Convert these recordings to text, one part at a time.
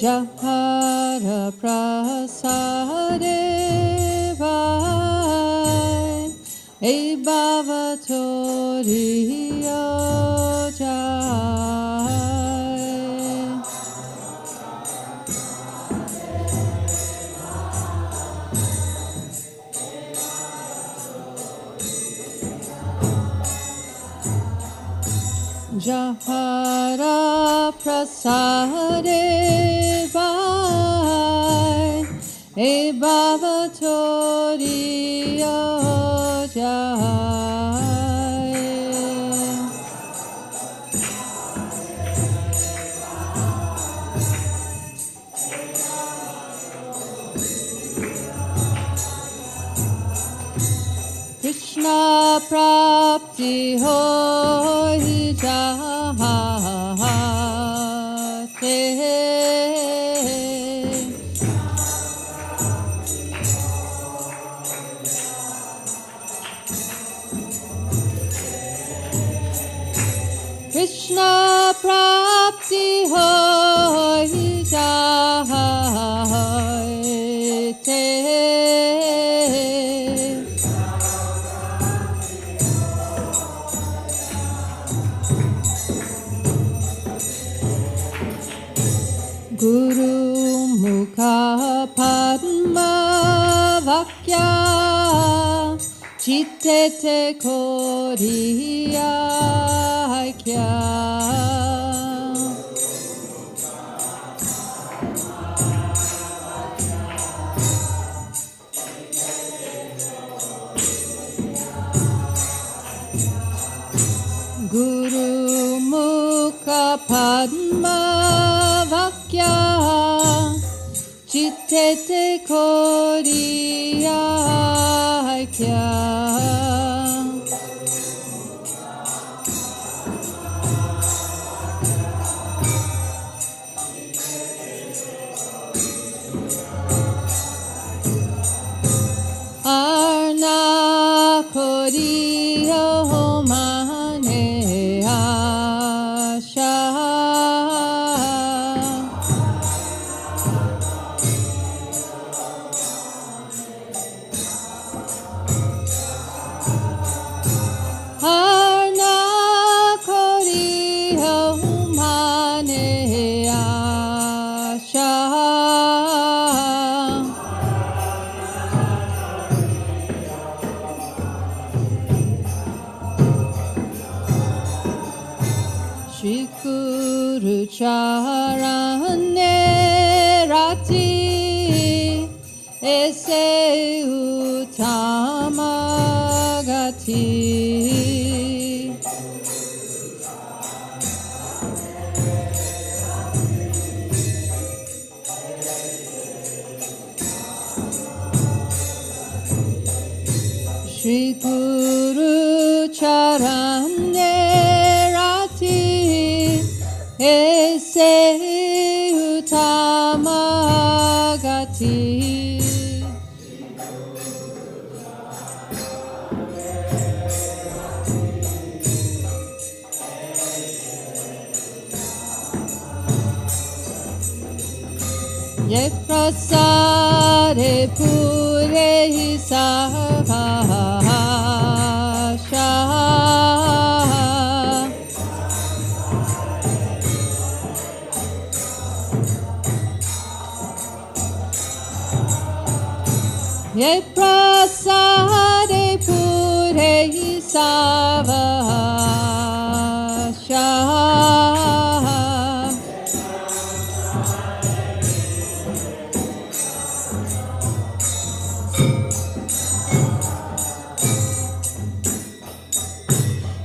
Jahara prasade vai e bhavatoriyo jai. Jahara prasade vai e bhavatoriyo jai. Krishna prapti hoi jahate. Krishna prapti hoi jahate. Guru mukha padma vakya chittete koriya kya. Guru mukha padma vakya chittete koriya kya. Arna koriyo mane asha. Arna koriyo mane asha. Shri Guru Charane Rati Ese Uttamagati. Shri Guru Charane Rati Ese Uttamagati. Ye prasade pure hisavasha. Ye prasade pure hisavasha.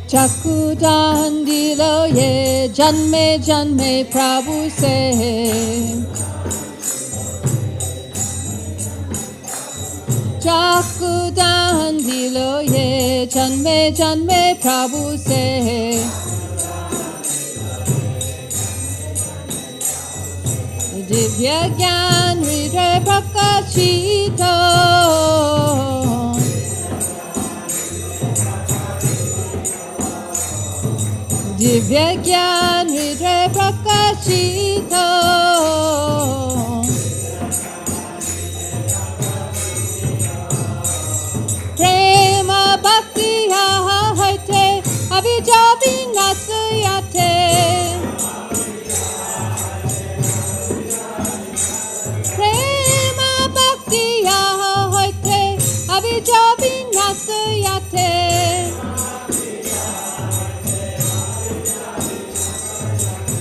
Chakudan dilo ye janme janme Prabhu se. Chakudan dilo ye janme janme Prabhu se. Divya gyan hridaya prakashito. Divya gyan hridaya prakashito. avijja vinasayate. Prema bhaktiya hoite avijja vinasayate.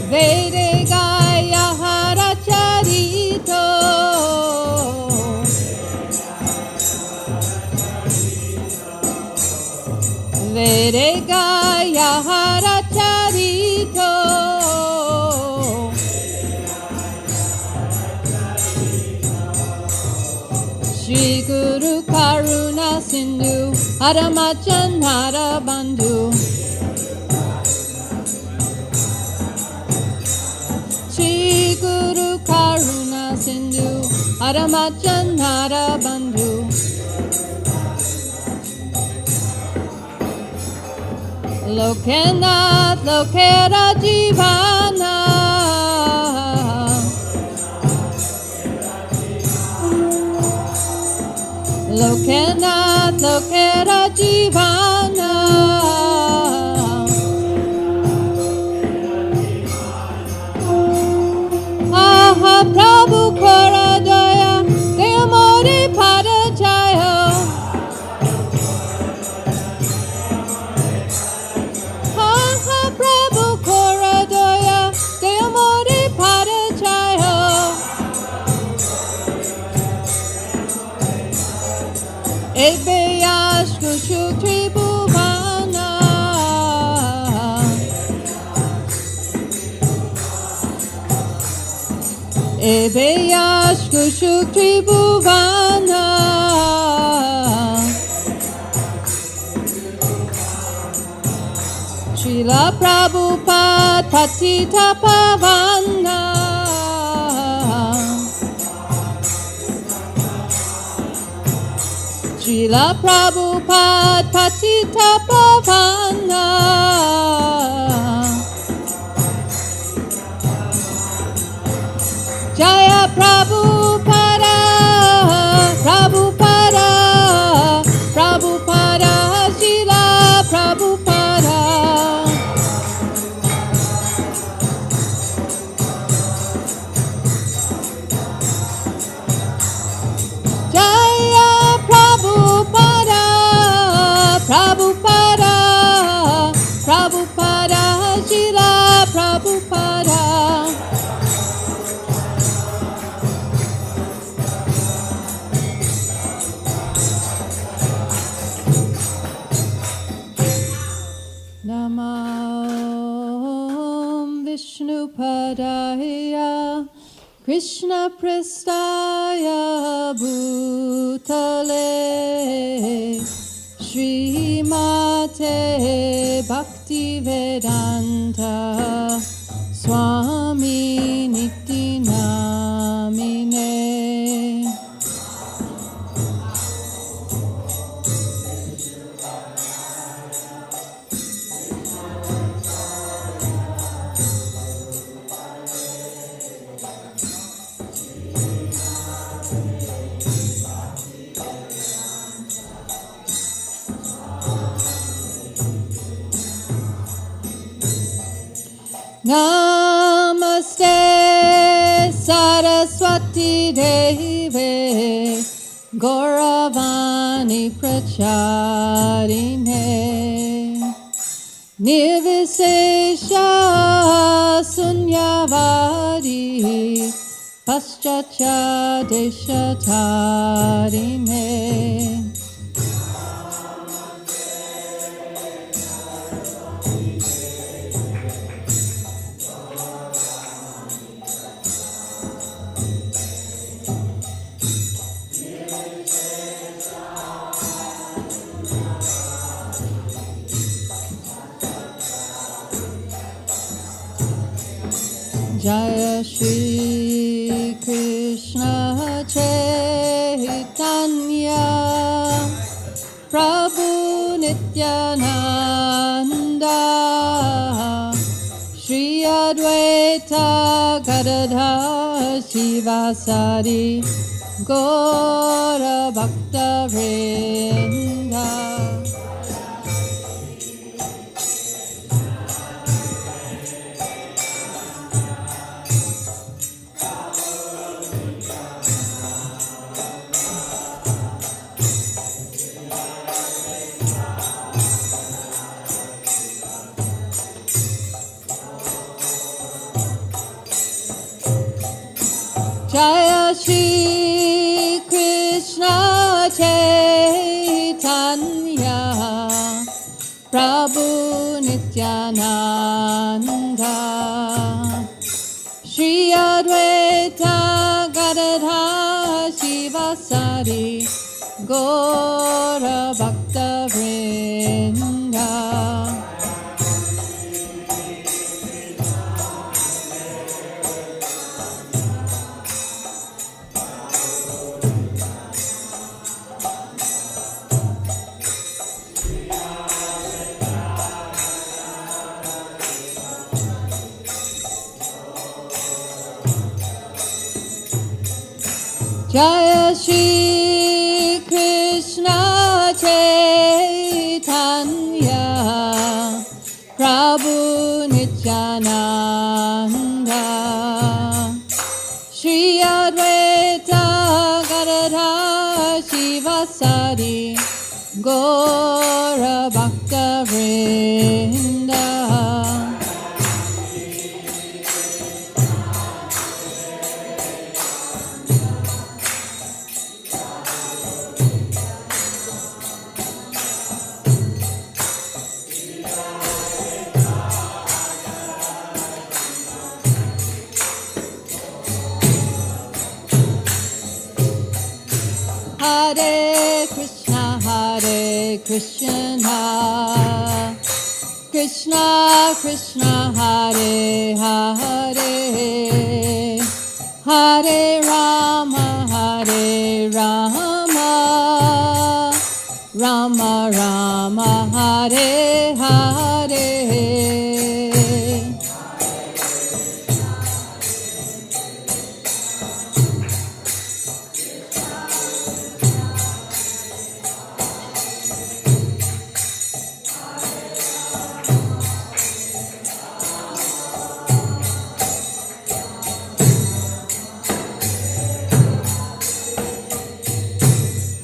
Vede gaya hara charito. Vede gaya hara charito. Shri Guru Karuna Sindhu Haramachan Harabandhu. Shri Guru Karuna Sindhu Haramachan Harabandhu. Lokanath Lokera Jivana. Lokanath Lokera Jivana. Aha Prabhu Kora Daya Gayamori Pada Jaya. Aha Prabhu Kora Daya Gayamori Pada Jaya. Ebeyash Kushuk Tribhuvana. Ebeyash Kushuk Tribhuvana. Srila Prabhupada Patita Pavana. Srila Prabhupada Patita Pavana. Jaya Prabhupada, Prabhupada, Prabhupada, Srila Prabhupada. Jaya Prabhupada, Prabhupada, Prabhupada, Srila Prabhupada. Namam Vishnupadaya Krishna Prestaya Bhutale Srimate Bhaktivedanta Swami Niti Namine. Namaste Saraswati Deve Gauravani Pracharine Nirvisesha Sunyavadi Paschacha Deshatarine. Jaya Shri Krishna Chaitanya Prabhu Nityananda Shri Advaita Gadadhar Shivasari Gaura Bhakta Vrinda. Jaya Shri Krishna Chaitanya Prabhu Nityananda Shri Advaita Gadadhar Shivasari Gaura Bhakta Vrinda Jaya Shri Krishna Chaitanya Prabhu Nityananda Shri Advaita Gadadhar Shivasari Gaura Bhakta Vrinda Hare Krishna, Krishna Krishna, Hare Hare, Hare Rama, Rama Rama, Hare Hare.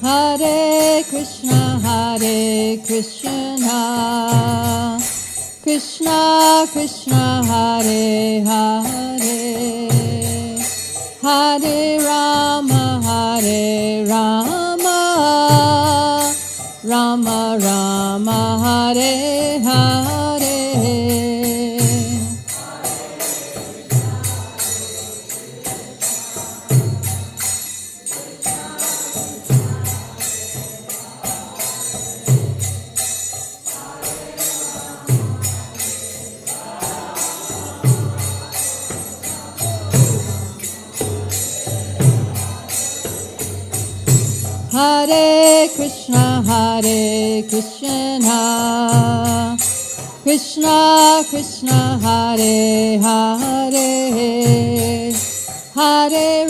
Hare Krishna, Krishna Krishna, Hare Hare, Hare Rama, Rama Rama, Hare Hare. Hare Krishna, Krishna Krishna, Hare Hare, Hare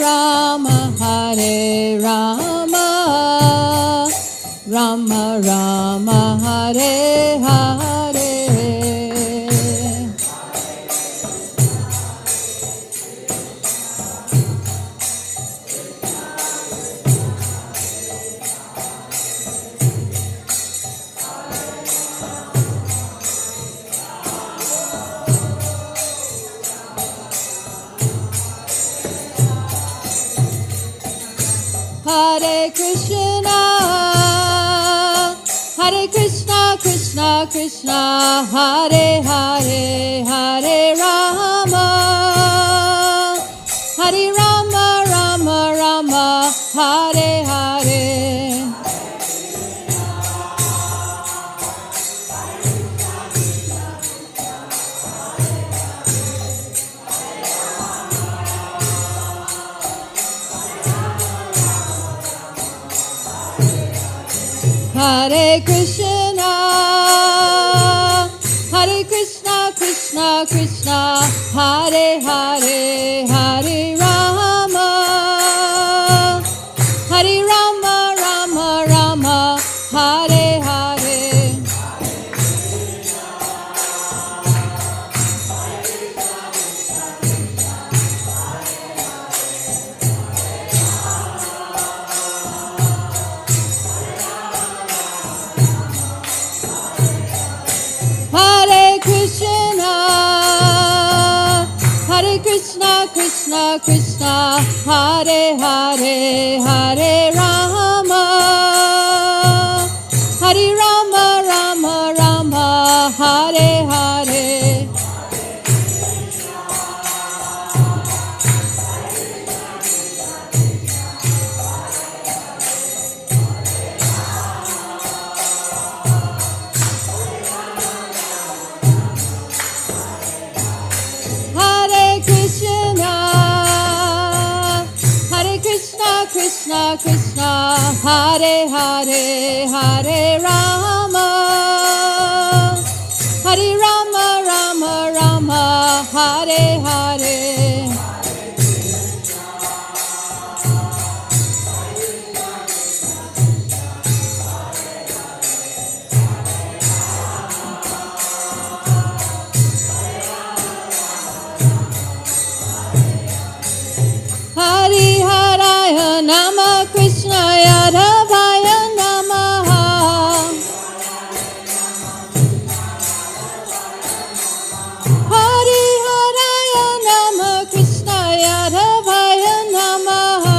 Rama, Rama Rama, Hare Hare. Hare Krishna, Krishna Krishna, Hare Hare, Hare Rama, Rama Rama, Hare Hare. Hare Krishna, Krishna Krishna, Hare Hare, Hare Rama, Rama Rama, Hare Hare. Hare Krishna, Krishna, Krishna, Krishna, Hare Hare, Hare Rama, Hare Rama, Rama Rama, Hare Hare. Krishna, Krishna, Hare Hare, Hare Rama, Hare Rama, Rama Rama, Hare Hare. Hari Haraya Nama Krishna Yadavaya Namaha. Hari Haraya Nama Krishna Yadavaya Namaha.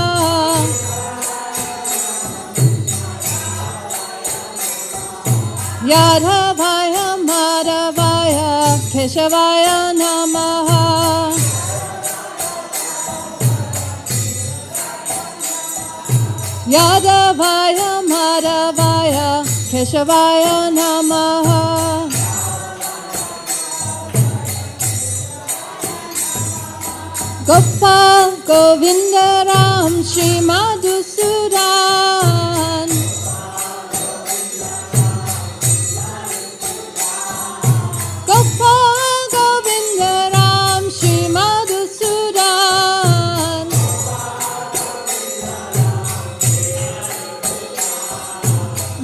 Yadavaya Madhavaya Keshavaya Namaha. Yadavaya Madhavaya Keshavaya Namaha. Gopal Govinda Ram Shri Madhusudan. Gopal Govinda Ram Shri Madhusudan.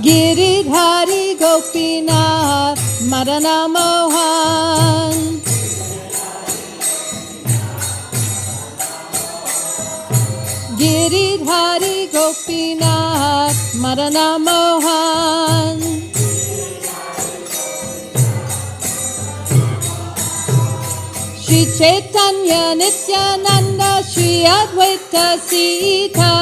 Giridhari Gopinath Madana Mohan. Giridhari Gopinath Madana Mohan. Shri Chaitanya Nityananda Shri Advaita Sita.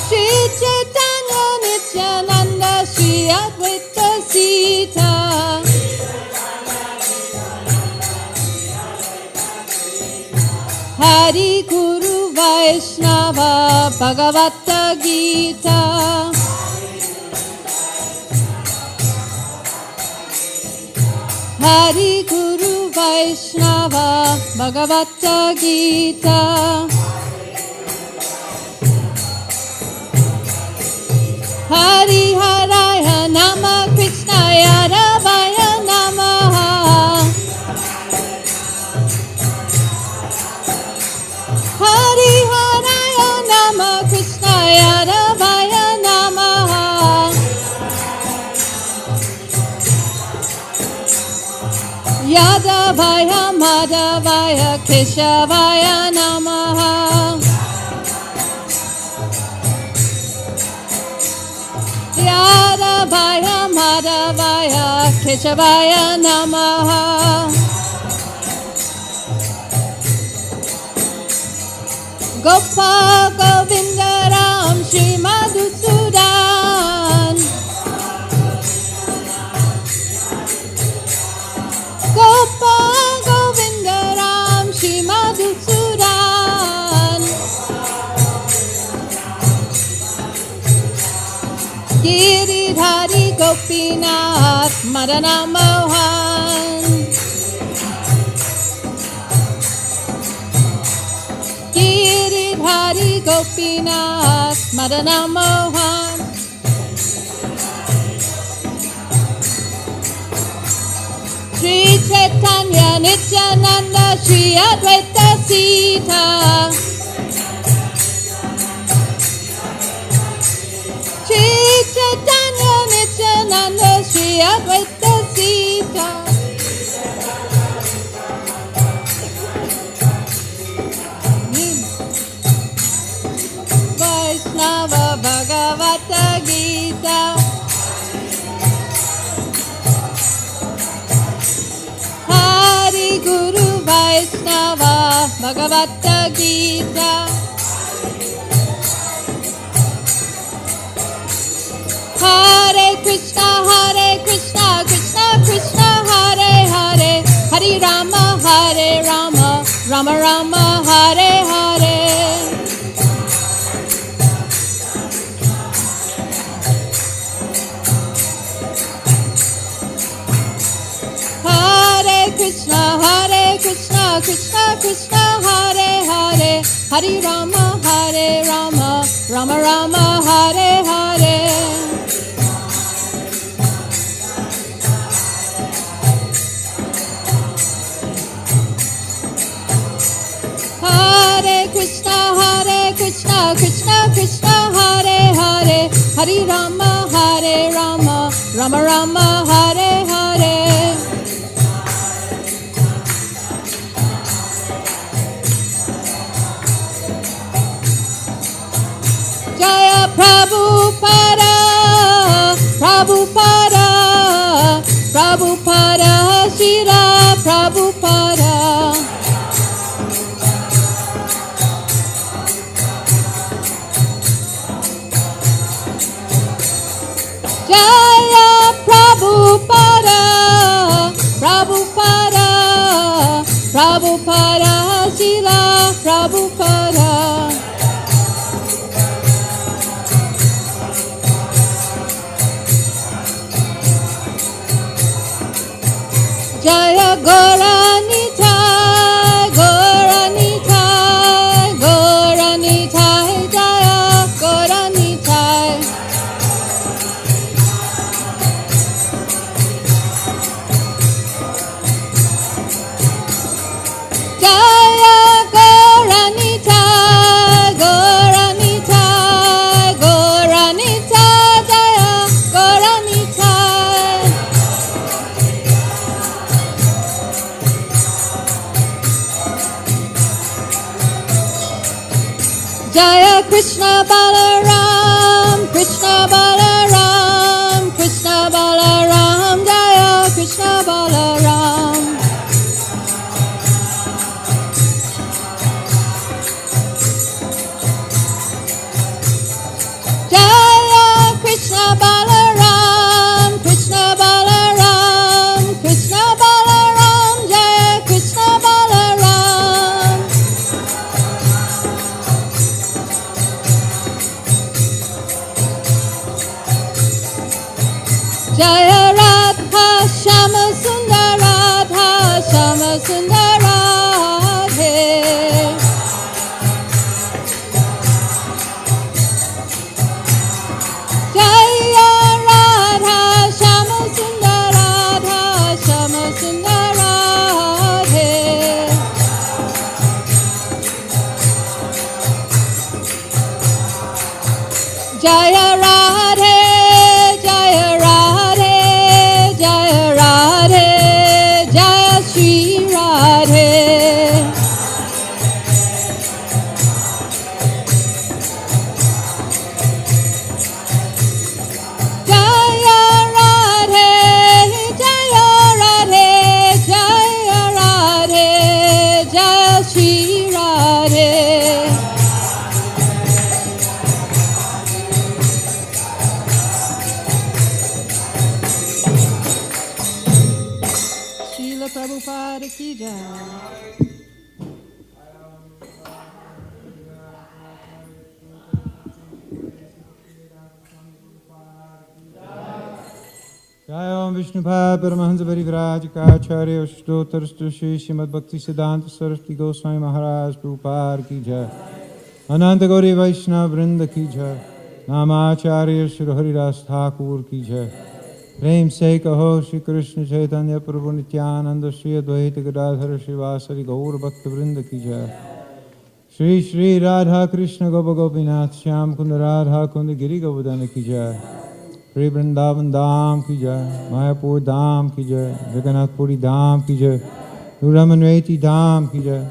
Shri Chaitanya Nityananda Shri Advaita Sita. Hari Guru Vaishnava Bhagavata Gita. Hari Guru Vaishnava Bhagavata Gita. Hari Haraya Nama Krishna Yadavaya Namaha. Hari Haraya Nama Krishna Yadavaya Namaha. Yadavaya Madhavaya Keshavaya Namaha. Yadavaya Madhavaya Keshavaya Namaha. Gopal Govinda Ram Shri Madhusudan. Gopal Govinda Ram Shri Madhusudan. Giridhari Gopinath Madana Mohan. Giridhari Gopinath Madana Mohan. Shri Chaitanya Nityananda Shri Advaita Sita. Shri Chaitanya Nityananda Shri Advaita Sita. Vaishnava Bhagavata Gita. Bhagavata Gita. Hare Krishna, Krishna Krishna, Hare Hare, Hare Rama, Rama Rama, Hare Hare. Hare Krishna, Krishna Krishna, Hare Hare, Hare Rama, Rama Rama, Hare Hare. Hare Krishna, Krishna Krishna, Hare Hare, Hare Rama, Rama Rama, Hare Hare. Jaya Prabhupada, Prabhupada, Prabhupada, Shira Prabhupada. Jaya Prabhupada, Prabhupada, Prabhupada, Srila Prabhupada. Jaya Gauranitai, Gauranitai, Gauranitai, Jaya Gauranitai. Jaya Gauranitai, Gauranitai, Gauranitai, Jaya Gauranitai. Jaya Krishna Balaram, Krishna Balaram, Krishna Balaram, Jaya Krishna Balaram. Jaya Krishna Balaram, Krishna Balaram, Krishna Balaram, Jaya Krishna Balaram. Jaya Radha Shama Sundar Radha Shama Sundar Radhe. Jaya Radha Shama Sundar Radha Shama Sundar Radhe. Jaya Radhe, Jaya Radhe, Jaya Radhe, Jaya Shri Radhe. Jaya Radhe, Jaya Radhe, Jaya Radhe, Jaya Shri Radhe. Srila Prabhupada ki jai. Jai Om Vishnupad Paramahansa Parivrajikacharya Ashtottarastu Shri Srimad Bhakti Siddhanta Saraswati Goswami Maharaj Prabhupada ki jai. Ananta Gauri Vaishnava Vrinda ki jai. Namacharya Shri Haridas Thakur ki jai. Prem se kaho Shri Krishna Chaitanya Prabhu Nityananda Shri Advaita Gadadhara Shri Vasari Gaur Bhakta Vrinda ki jai. Shri Shri Radha Krishna Gopa Gopinath Shyam Kunda Radha Kunda Giri Govardhana ki jai. Shri Vrindavan Dham ki jai, Mayapur Dham ki jai, Jagannath Puri Dham ki jai, Ramanveti Dham ki jai,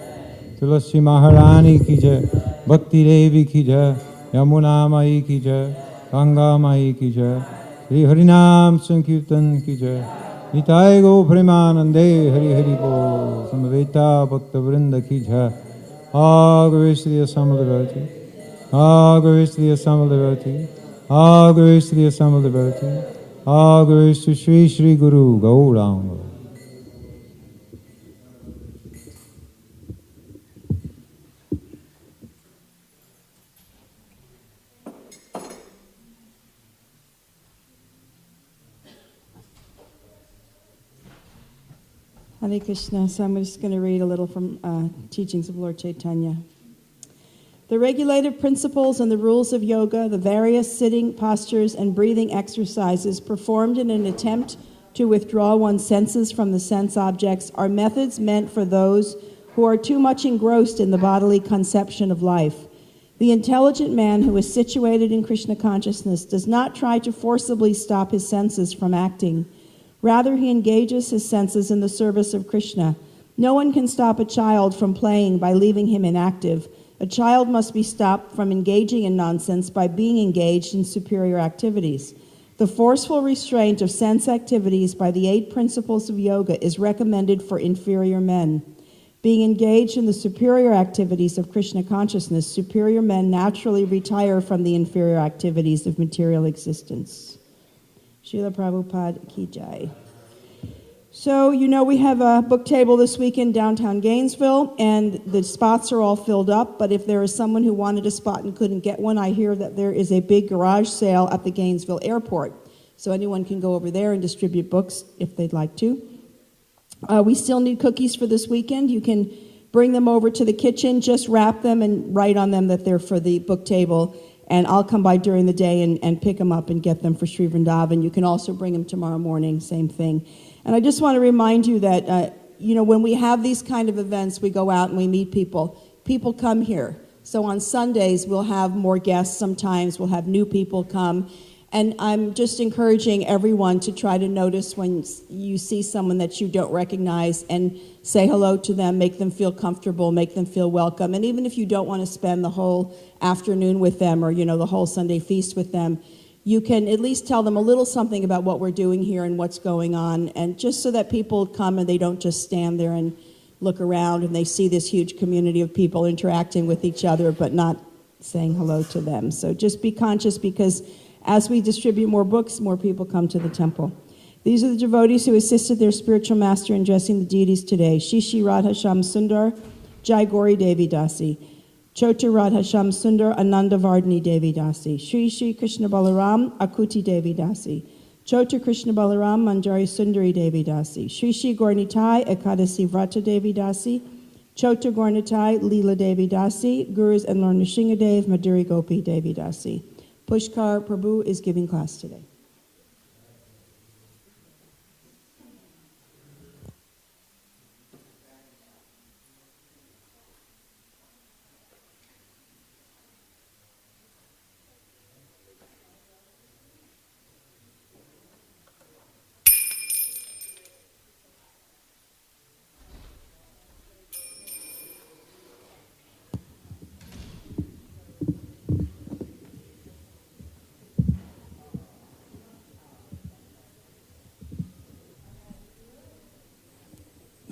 Tulasi Maharani ki jai, Bhakti Devi ki jai, Yamuna Mai ki jai, Ganga Mai ki jai, Shri Harinam Sankirtan ki jai, Nitai go Premanande Hari Hari Bo Samaveta Bhakta Vrinda Ki Jai. Grace the assembled devotee. Grace the assembled devotee. Grace the assembled devotee. Grace to Sri Sri Guru Gauranga. Hare Krishna. So I'm just going to read a little from Teachings of Lord Chaitanya. The regulative principles and the rules of yoga, the various sitting postures and breathing exercises performed in an attempt to withdraw one's senses from the sense objects are methods meant for those who are too much engrossed in the bodily conception of life. The intelligent man who is situated in Krishna consciousness does not try to forcibly stop his senses from acting. Rather, he engages his senses in the service of Krishna. No one can stop a child from playing by leaving him inactive. A child must be stopped from engaging in nonsense by being engaged in superior activities. The forceful restraint of sense activities by the 8 principles of yoga is recommended for inferior men. Being engaged in the superior activities of Krishna consciousness, superior men naturally retire from the inferior activities of material existence. Srila Prabhupada Ki Jai. So, we have a book table this weekend downtown Gainesville, and the spots are all filled up, but if there is someone who wanted a spot and couldn't get one, I hear that there is a big garage sale at the Gainesville airport. So anyone can go over there and distribute books if they'd like to. We still need cookies for this weekend. You can bring them over to the kitchen, just wrap them and write on them that they're for the book table. And I'll come by during the day and pick them up and get them for Sri Vrindavan. You can also bring them tomorrow morning, same thing. And I just want to remind you that, when we have these kind of events, we go out and we meet people. People come here. So on Sundays, we'll have more guests sometimes. We'll have new people come. And I'm just encouraging everyone to try to notice when you see someone that you don't recognize and say hello to them, make them feel comfortable, make them feel welcome. And even if you don't want to spend the whole afternoon with them or, the whole Sunday feast with them, you can at least tell them a little something about what we're doing here and what's going on. And just so that people come and they don't just stand there and look around and they see this huge community of people interacting with each other but not saying hello to them. So just be conscious, because as we distribute more books, more people come to the temple. These are the devotees who assisted their spiritual master in dressing the deities today. Shishi Radha Sham Sundar, Jai Gauri Devi Dasi. Chota Radha Sham Sundar, Ananda Vardhani Devi Dasi. Shri Shri Krishna Balaram, Akuti Devi Dasi. Chota Krishna Balaram, Manjari Sundari Devi Dasi. Shri Shri Gornitai, Ekadasi Vrata Devi Dasi. Chota Gornitai, Leela Devi Dasi. Gurus and Lord Nrsingadev, Madhuri Gopi Devi Dasi. Pushkar Prabhu is giving class today.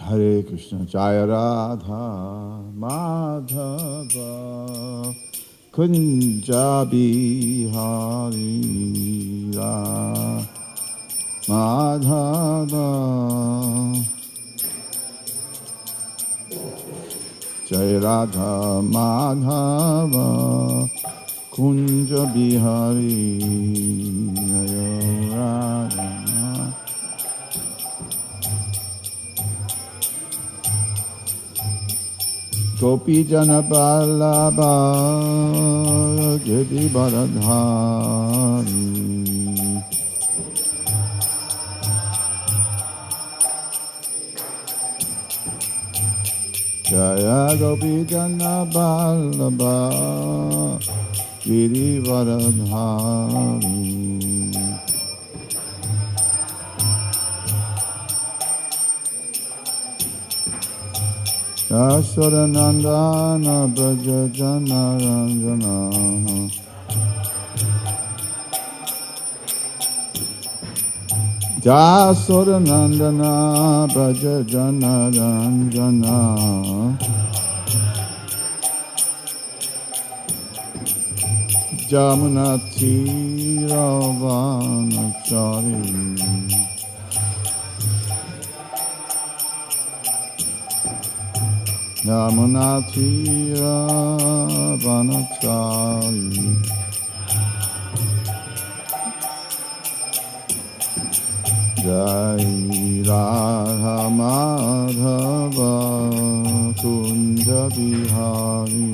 Hare Krishna Jaya Radha Madhava Kunja Bihari Madhava Jaya Radha Madhava Kunja Bihari Jaya Radha Gopi Jana Ballabha Giri Baradhari Jaya Gopi Jana Ballabha Giri Baradhari Yashodanandana Braja Jana Ranjana Jasodanandana Braja Jana Ranjana Jamunati Ravanachari Jamunati Ravanachari Jai Radha Madhava Kunja Bihari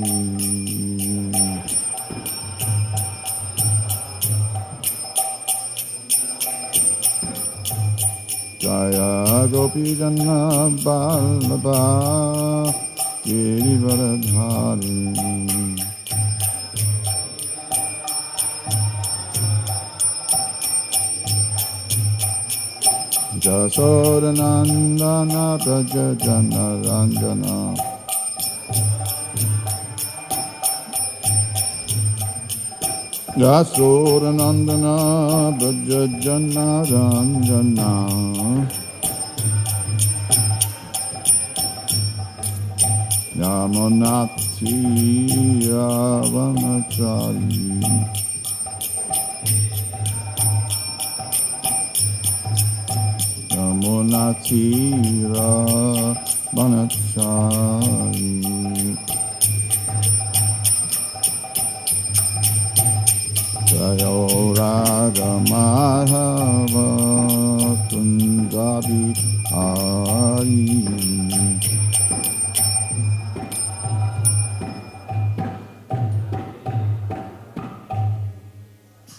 Jaya Gopi Janna Ballabha Girivaradhari Jasodanandana Braja Jana Ranjana Jasodanandana Braja Jana Ranjana Yamunati Ravanachari Yamunati Ravanachari Jayo Radha Madhava Kunja Bihari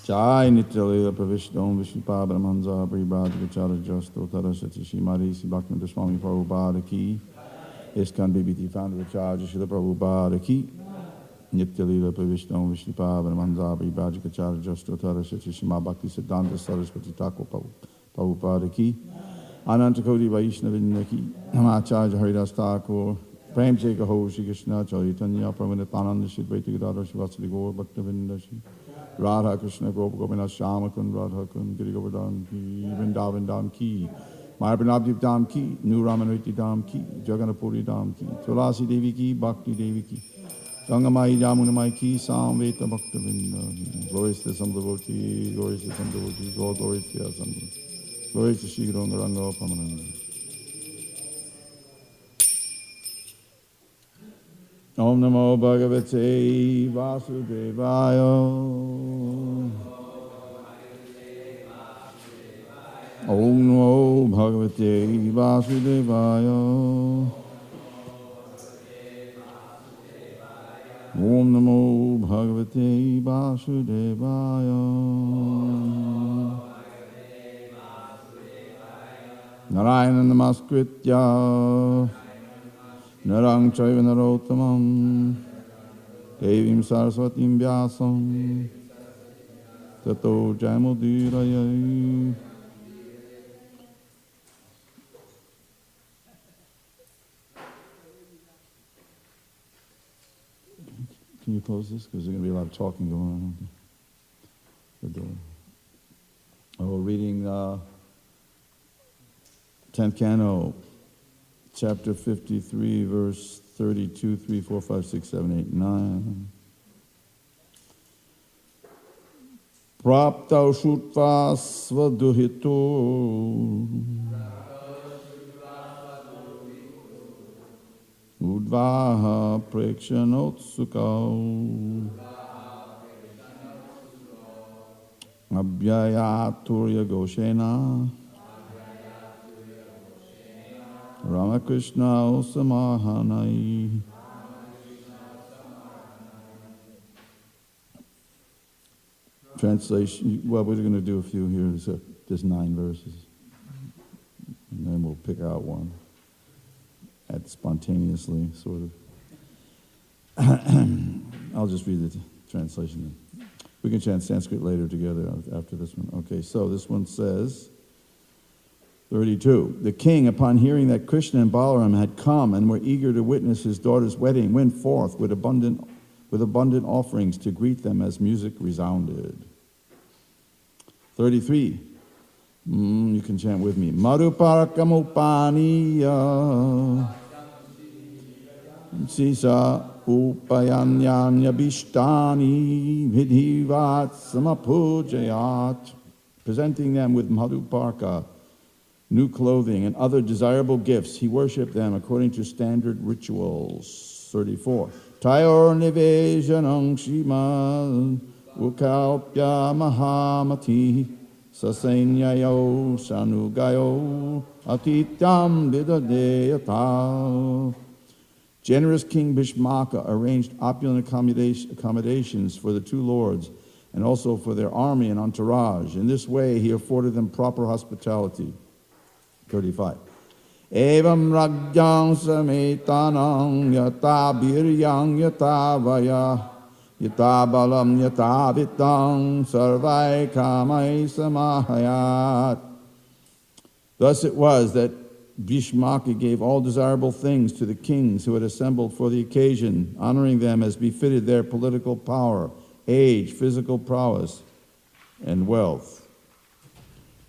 Jai Nityalila Pravishtam Vishnupada Manza Prabhadikachara Jasto Tarasati Shimari Sibhaknanda Swami Prabhupada Ki ISKCON BBT Founder Acharya Srila Prabhupada Ki Nityalila Pravishtam Vishnupada Manza Prabhadikachara Jasto Tarasati Shima Bhakti Siddhanta Saraswati Thakur Prabhupada Ki Anantakoti Vaishnavinda Ki Acharya Haridas Thakur Prem Cheka Ho Shri Krishna Chaitanya Prabhupada Shri Dvaita Gadadhar Shivasadi Gaur Bhaktavinda Shri Radha Krishna Gopa Gopinath Shama Kund Radha Kund Giri Govardhan Ki Vrindavan Dham Ki Mayapranabdip Dham Ki New Ramanurti Dham Ki Jagannapuri Dham Ki Tulasi Devi Ki Bhakti Devi Ki Gangamai Yamunamai Ki Samveta Bhakta Vrinda Glorious to some devotees, glorious to some devotees, all glorious to some devotees. Glorious to Shri Gauranga Pamananda. Om Namo Bhagavate Vasudevaya. Om Namo Bhagavate Vasudevaya. Om Namo Bhagavate Vasudevaya. Narayana Namaskritya Narang Chaiva Narottamam Devim Saraswatim Vyasam Tato Jayamudiraya. Can you close this? Because there's going to be a lot of talking going on. The door. Oh, reading 10th Canto. Chapter 53, verse 32, 3, 4, 5, 6, 7, 8, 9. Prapta Shutva Svaduhito Udvaha Prekshanotsuka Abhyayaturya Goshena Ramakrishna Samahanai. Translation, well, we're going to do a few here. There's 9 verses. And then we'll pick out one. Spontaneously, sort of. I'll just read the translation. We can chant Sanskrit later together after this one. Okay, so this one says, 32. The king, upon hearing that Krishna and Balaram had come and were eager to witness his daughter's wedding, went forth with abundant offerings to greet them as music resounded. 33. You can chant with me. Madhuparkamupaniya Sisa upayanyanyabhishtani vidhivat samapujayat. Presenting them with madhuparka, new clothing, and other desirable gifts, he worshipped them according to standard rituals. 34. Tayor nivejanam shimal ukalpya mahamati sasenyayo sanugayo atityam vidadeyata. Generous King Bhishmaka arranged opulent accommodations for the two lords and also for their army and entourage. In this way, he afforded them proper hospitality. 35. Evam rajyam sametanam yata biryam yata vaya yata balam yata vitam sarvai kamai samahayat. Thus it was that Bhishmaka gave all desirable things to the kings who had assembled for the occasion, honoring them as befitted their political power, age, physical prowess, and wealth.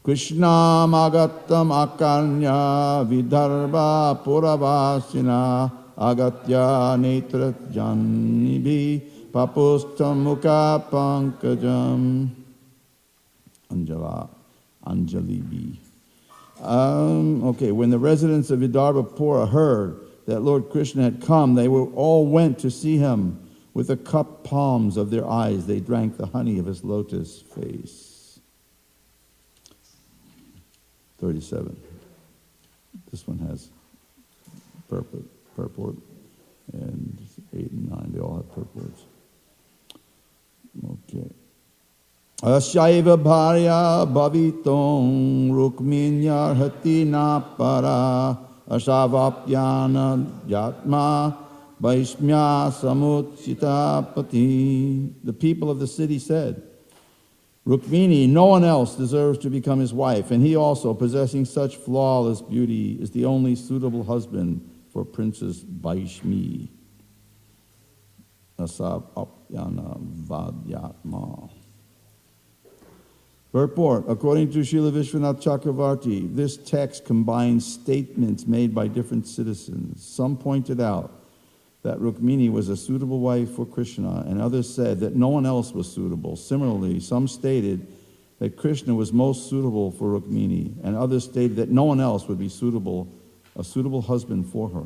Krishna magatam akanya vidarbha puravasina agatya netra janibi papustam mukha pankajam anjalibi. When the residents of Vidarbhapura heard that Lord Krishna had come, they all went to see him. With the cupped palms of their eyes, they drank the honey of his lotus face. 37. This one has purport, and 8 and 9, they all have purports. Okay. Asyaiva bharya bhaviton rukminyarhati na para asavapyana yatma vaishmya samuchitapati. The people of the city said, Rukmini, no one else deserves to become his wife, and he also, possessing such flawless beauty, is the only suitable husband for Princess Vaishmi. Asavapyana vadyatma. Purport. According to Srila Vishwanath Chakravarti, this text combines statements made by different citizens. Some pointed out that Rukmini was a suitable wife for Krishna, and others said that no one else was suitable. Similarly, some stated that Krishna was most suitable for Rukmini, and others stated that no one else would be a suitable husband for her.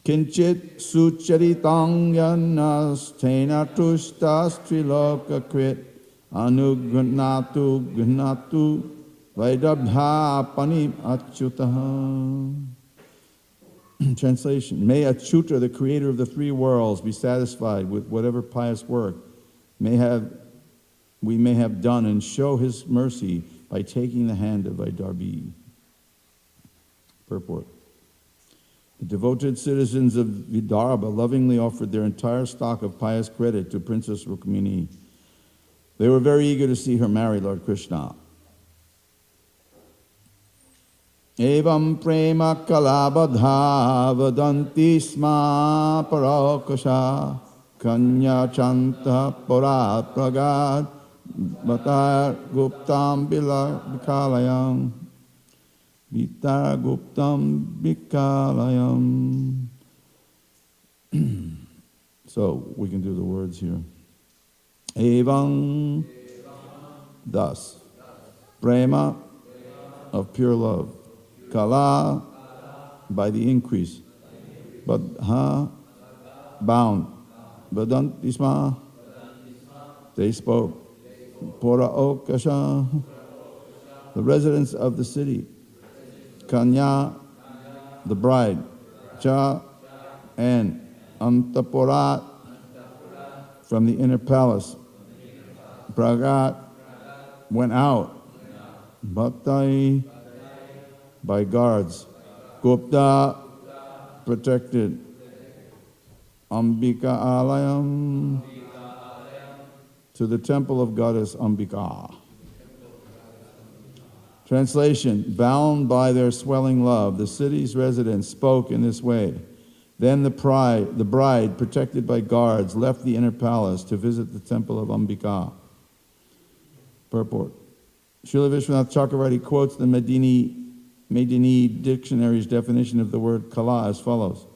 Kinchit sucharitang yanastena tushtas trilokakrit anugnatu gnatu vaidabha panim achyutaha. Translation. May Achyuta, the creator of the three worlds, be satisfied with whatever pious work we may have done, and show his mercy by taking the hand of Vaidarbhi. Purport. The devoted citizens of Vidarbha lovingly offered their entire stock of pious credit to Princess Rukmini. They were very eager to see her marry Lord Krishna. Evam prema kalabadha vadanti sma parakasha kanya chanta para pragad vatar guptam bikalayam vitar guptam bikalayam. So we can do the words here. Evam, thus, prema, of pure love, kala, by the increase, badha, bound, vadantisma, they spoke, pora okasha, the residents of the city, kanya, the bride, cha, and antapurat, from the inner palace, pragat, went out, bhattai, by guards, gupta, protected, ambika alayam, to the temple of goddess Ambika. Translation. Bound by their swelling love, the city's residents spoke in this way. Then the bride, protected by guards, left the inner palace to visit the temple of Ambika. Purport. Srila Vishwanath Chakravarti quotes the Medini dictionary's definition of the word kala as follows.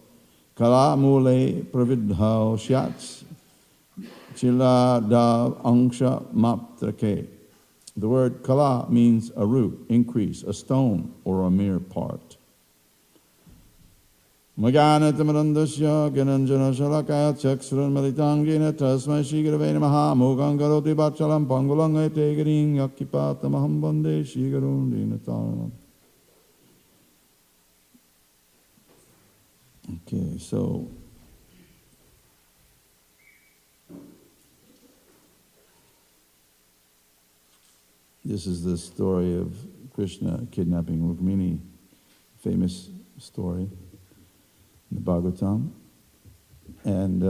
Kala mule pravidhao shyats chila da angsha maptrake. The word kala means a root, increase, a stone, or a mere part. Magana tamarandasya gananjana shalakaya chaksuran malitangina tasmai shigravena maha mugangaroti bachalam pangulanga tegaring yakipata maham bande shigarundina taranam. Okay, so this is the story of Krishna kidnapping Rukmini, famous story in the Bhagavatam. And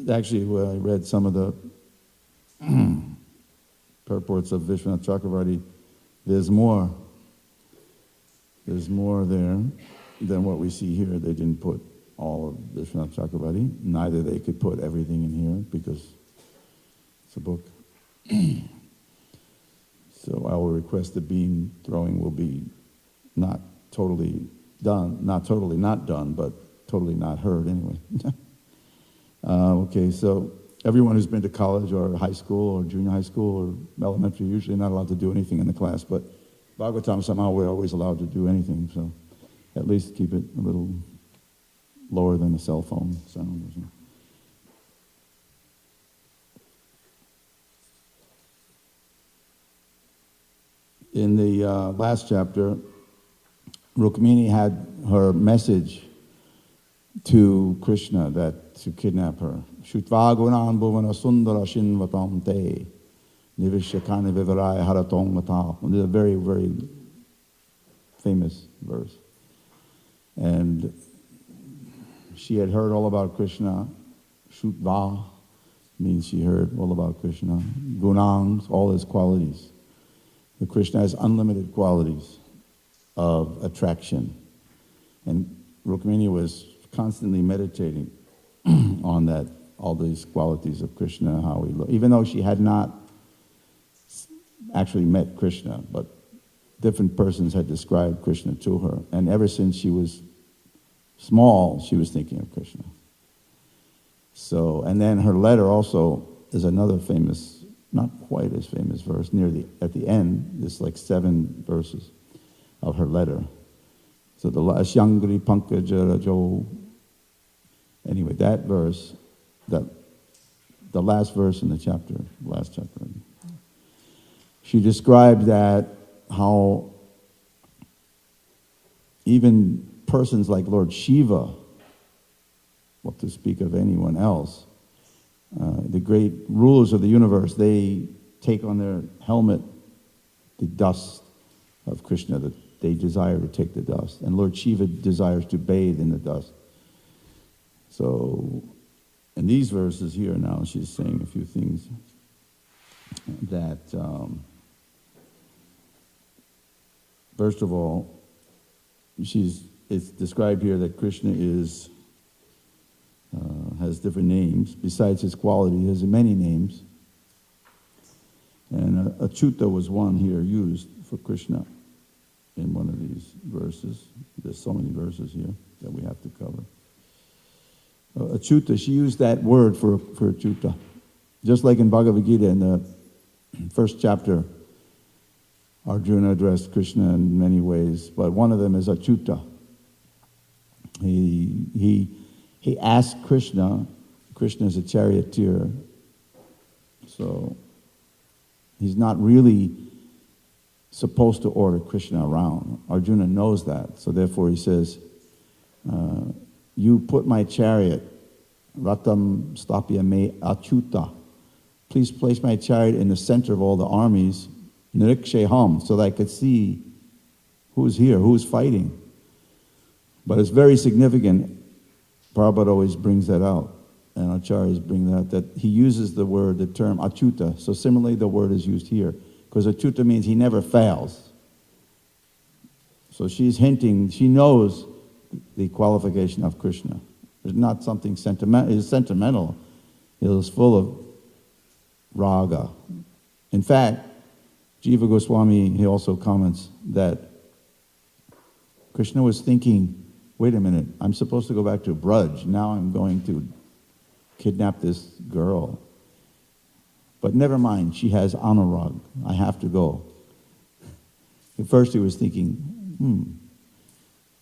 actually, when I read some of the purports of Vishwanath Chakravarti, there's more there than what we see here. They didn't put all of Vishwanath Chakravarti. Neither they could put everything in here because it's a book. So our request of beam throwing will be not totally done, not totally not done, but totally not heard anyway. Okay, so everyone who's been to college or high school or junior high school or elementary, usually not allowed to do anything in the class, but Bhagavatam, somehow we're always allowed to do anything, so at least keep it a little lower than a cell phone sound or something. In the last chapter, Rukmini had her message to Krishna that to kidnap her. Shutva gunan bhuvana sundara shinvatam te nivishakani vivaraya haratong mata. This is a very, very famous verse. And she had heard all about Krishna. Shutva means she heard all about Krishna. Gunangs, all his qualities. The Krishna has unlimited qualities of attraction. And Rukmini was constantly meditating on that, all these qualities of Krishna, how he looked. Even though she had not actually met Krishna, but different persons had described Krishna to her. And ever since she was small, she was thinking of Krishna. So, and then her letter also is another famous, not quite as famous verse, at the end, there's like 7 verses of her letter. So the Ashyangri Pankaja Rajo. Anyway, that verse, the last verse in the chapter, last chapter, she described that how even persons like Lord Shiva, what to speak of anyone else, the great rulers of the universe, they take on their helmet the dust of Krishna, that they desire to take the dust. And Lord Shiva desires to bathe in the dust. So, in these verses here now, she's saying a few things that, first of all, it's described here that Krishna has different names. Besides his quality, he has many names. And Achyuta was one here used for Krishna in one of these verses. There's so many verses here that we have to cover. Achyuta, she used that word for Achyuta. Just like in Bhagavad Gita, in the first chapter, Arjuna addressed Krishna in many ways, but one of them is Achyuta. He asked Krishna is a charioteer, so he's not really supposed to order Krishna around. Arjuna knows that, so therefore he says, you put my chariot, Ratam Stapya me Achyuta. Please place my chariot in the center of all the armies, Niriksheham, so that I could see who's here, who's fighting. But it's very significant. Prabhupada always brings that out, and Acharyas bring that he uses the term Achyuta. So similarly, the word is used here, because Achyuta means he never fails. So she's hinting, she knows the qualification of Krishna. It's not something sentimental. It's sentimental. It was full of raga. In fact, Jiva Goswami, he also comments that Krishna was thinking, wait a minute, I'm supposed to go back to Braj. Now I'm going to kidnap this girl. But never mind, she has anurag. I have to go. At first he was thinking,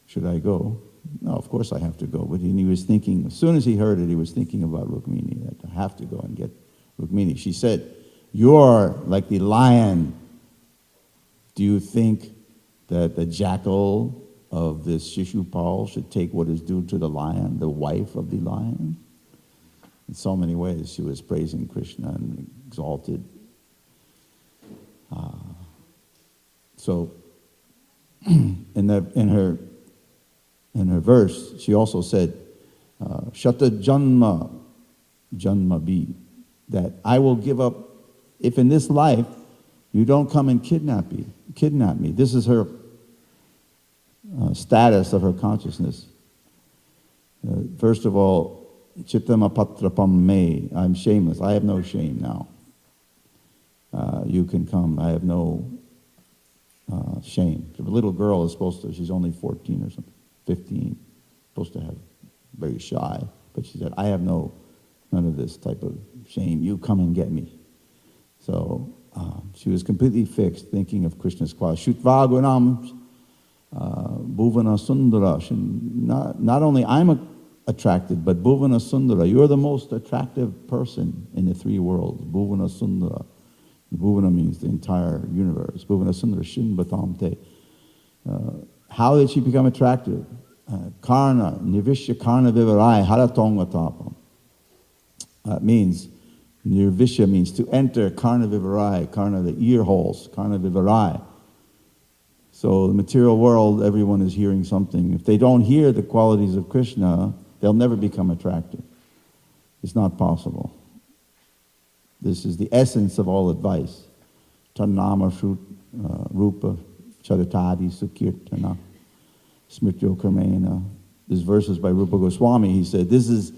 should I go? No, of course I have to go. But he was thinking, as soon as he heard it, he was thinking about Rukmini, that I have to go and get Rukmini. She said, you're like the lion. Do you think that the jackal of this Shishupal should take what is due to the lion, the wife of the lion? In so many ways, she was praising Krishna and exalted. So, in her verse, she also said, Shata Janma Bi, that I will give up, if in this life you don't come and kidnap me. This is her status of her consciousness. First of all, Chittama Patrapam Me, I'm shameless. I have no shame now. You can come. I have no shame. The little girl is supposed to, she's only 14 or something, 15, supposed to have, very shy. But she said, I have none of this type of shame. You come and get me. So she was completely fixed, thinking of Krishna's quality. Shutva Gunam Bhuvana Sundara. Not only I'm attracted, but Bhuvana Sundara. You're the most attractive person in the three worlds. Bhuvana Sundara. Bhuvana means the entire universe. Bhuvana Sundara Shin Batamte. How did she become attractive? Karna, Nirvishya Karna Vivarai, Haratonga Tapam. Means, Nirvishya means to enter, Karna Vivarai, Karna the ear holes, Karna Vivarai. So the material world, everyone is hearing something. If they don't hear the qualities of Krishna, they'll never become attractive. It's not possible. This is the essence of all advice. Tannama Rupa Charitadi Sukirtana Smrityo Karmena. This verse is by Rupa Goswami. He said, this is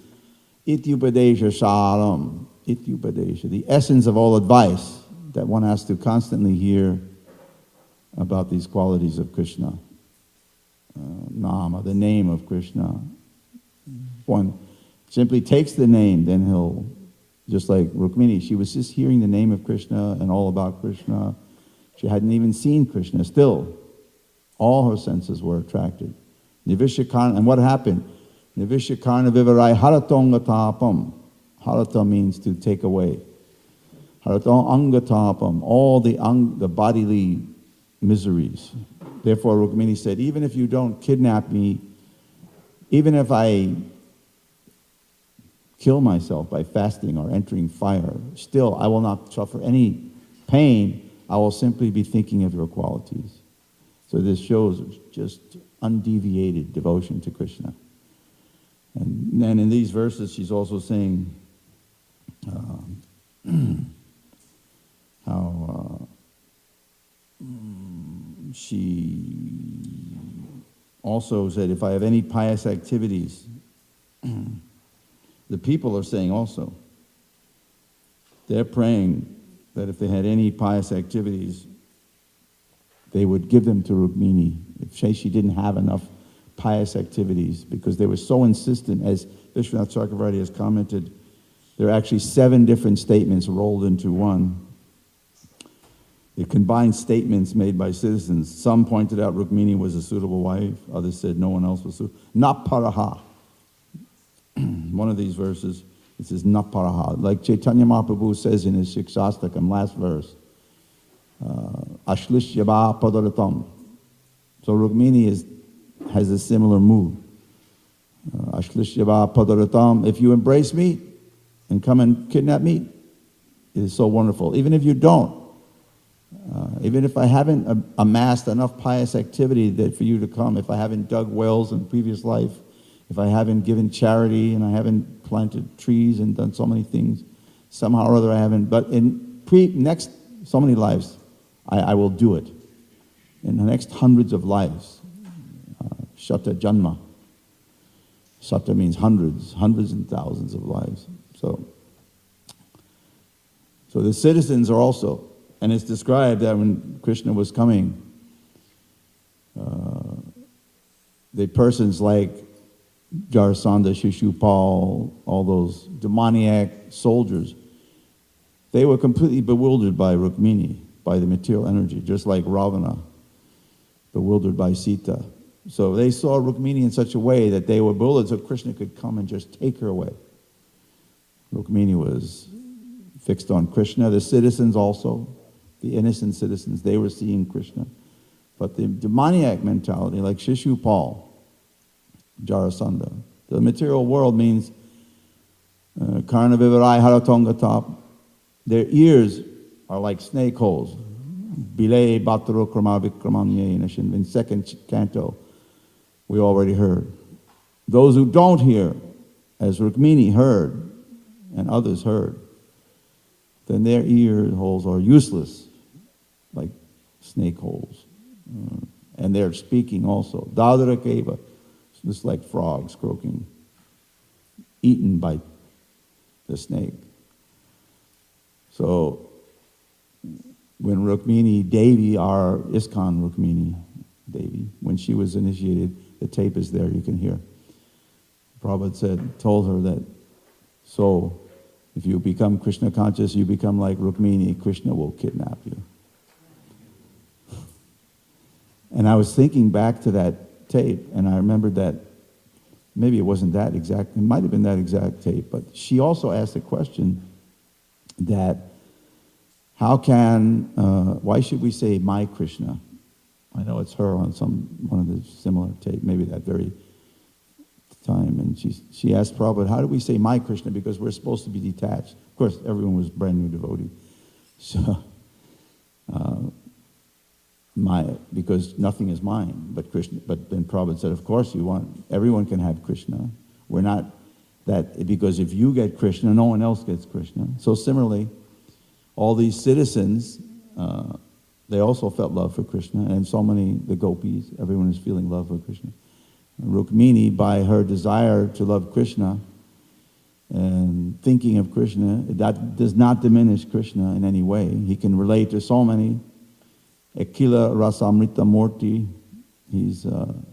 Ityupadesha Saram. Ityupadesha, the essence of all advice that one has to constantly hear about these qualities of Krishna. Nama, the name of Krishna. One simply takes the name, then he'll, just like Rukmini, she was just hearing the name of Krishna and all about Krishna. She hadn't even seen Krishna. Still, all her senses were attracted. Nivishyakarna, and what happened? Nivishyakarna vivarai haratonga tapam. Harata means to take away. Haratonga angatapam, all the bodily miseries. Therefore, Rukmini said, even if you don't kidnap me, even if I kill myself by fasting or entering fire, still I will not suffer any pain. I will simply be thinking of your qualities. So this shows just undeviated devotion to Krishna. And then in these verses, she's also saying how she also said, if I have any pious activities, the people are saying also, they're praying that if they had any pious activities, they would give them to Rukmini. If she didn't have enough pious activities, because they were so insistent, as Vishwanath Chakravarti has commented, there are actually 7 different statements rolled into one. It combined statements made by citizens. Some pointed out Rukmini was a suitable wife. Others said no one else was suitable. Naparaha. One of these verses, it says Naparaha. Like Chaitanya Mahaprabhu says in his Shikshastakam, last verse. Ashlishyaba padaratam. So Rukmini has a similar mood. Ashlishyaba padaratam. If you embrace me and come and kidnap me, it is so wonderful. Even if you don't, even if I haven't amassed enough pious activity that for you to come, if I haven't dug wells in previous life, if I haven't given charity and I haven't planted trees and done so many things, somehow or other I haven't, but in next so many lives, I will do it. In the next hundreds of lives, Shata Janma, Sata means hundreds and thousands of lives. So the citizens are also, and it's described that when Krishna was coming, the persons like Jarasandha, Shishupal, all those demoniac soldiers, they were completely bewildered by Rukmini, by the material energy, just like Ravana, bewildered by Sita. So they saw Rukmini in such a way that they were bewildered so Krishna could come and just take her away. Rukmini was fixed on Krishna. The citizens also, the innocent citizens, they were seeing Krishna. But the demoniac mentality, like Shishupal, Jarasandha, the material world means Karna Vivarai Haratonga top. Their ears are like snake holes. Bilay Bhattaro Krama Vikramanye in second canto, we already heard. Those who don't hear, as Rukmini heard, and others heard, then their ear holes are useless, like snake holes. And they're speaking also. Dadara Keva, just like frogs croaking, eaten by the snake. So, when Rukmini Devi, our ISKCON Rukmini Devi, when she was initiated, the tape is there, you can hear. Prabhupada told her that, so, if you become Krishna conscious, you become like Rukmini, Krishna will kidnap you. And I was thinking back to that tape, and I remembered that maybe it wasn't that exact, it might have been that exact tape, but she also asked a question that how can, why should we say my Krishna? I know it's her on one of the similar tape, maybe that very time, and she asked Prabhupada, how do we say my Krishna? Because we're supposed to be detached. Of course, everyone was brand new devotee. So, because nothing is mine but Krishna. But then Prabhupada said, of course everyone can have Krishna. We're not that, because if you get Krishna, no one else gets Krishna. So similarly, all these citizens, they also felt love for Krishna, and so many, the gopis, everyone is feeling love for Krishna. Rukmini, by her desire to love Krishna and thinking of Krishna, that does not diminish Krishna in any way. He can relate to so many. Akila Rasamrita Murti, he's Akila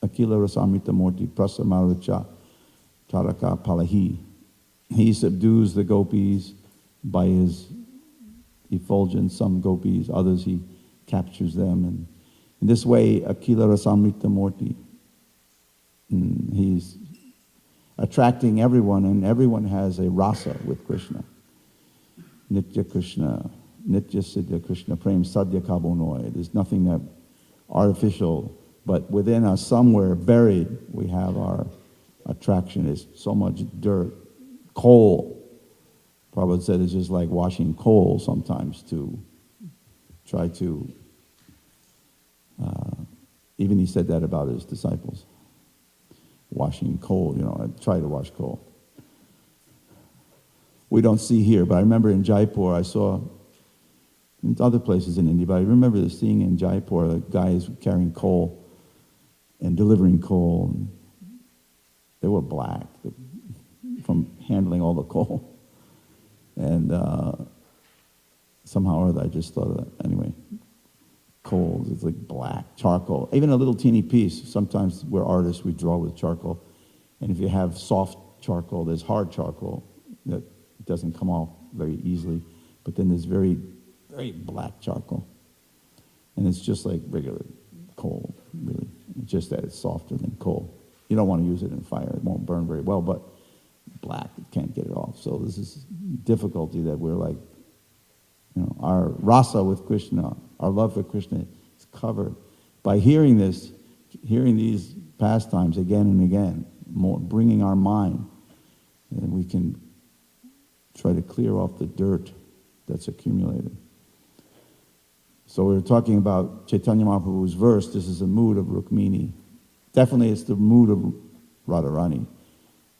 Rasamrita Murti, Prasamaricha Taraka Palahi. He subdues the gopis by his effulgence, some gopis, others he captures them. And in this way, Akila Rasamrita Murti, he's attracting everyone, and everyone has a rasa with Krishna. Nitya Krishna, Nitya Siddha Krishna, Prem Sadhya Kabonoy. There's nothing that artificial, but within us, somewhere buried, we have our attraction. There's so much dirt, coal. Prabhupada said it's just like washing coal sometimes to try to, even he said that about his disciples. Washing coal, I try to wash coal. We don't see here, but I remember in Jaipur, I saw, in other places in India, but I remember seeing in Jaipur, guys carrying coal and delivering coal. And they were black from handling all the coal. And somehow or other, I just thought of that. Anyway, coals, it's like black, charcoal. Even a little teeny piece. Sometimes we're artists, we draw with charcoal. And if you have soft charcoal, there's hard charcoal that doesn't come off very easily. But then there's very, very black charcoal. And it's just like regular coal, really. It's just that it's softer than coal. You don't want to use it in fire. It won't burn very well, but black, you can't get it off. So this is difficulty that we're like, our rasa with Krishna, our love for Krishna is covered. By hearing these pastimes again and again, bringing our mind, and we can try to clear off the dirt that's accumulated. So we were talking about Chaitanya Mahaprabhu's verse. This is a mood of Rukmini. Definitely it's the mood of Radharani.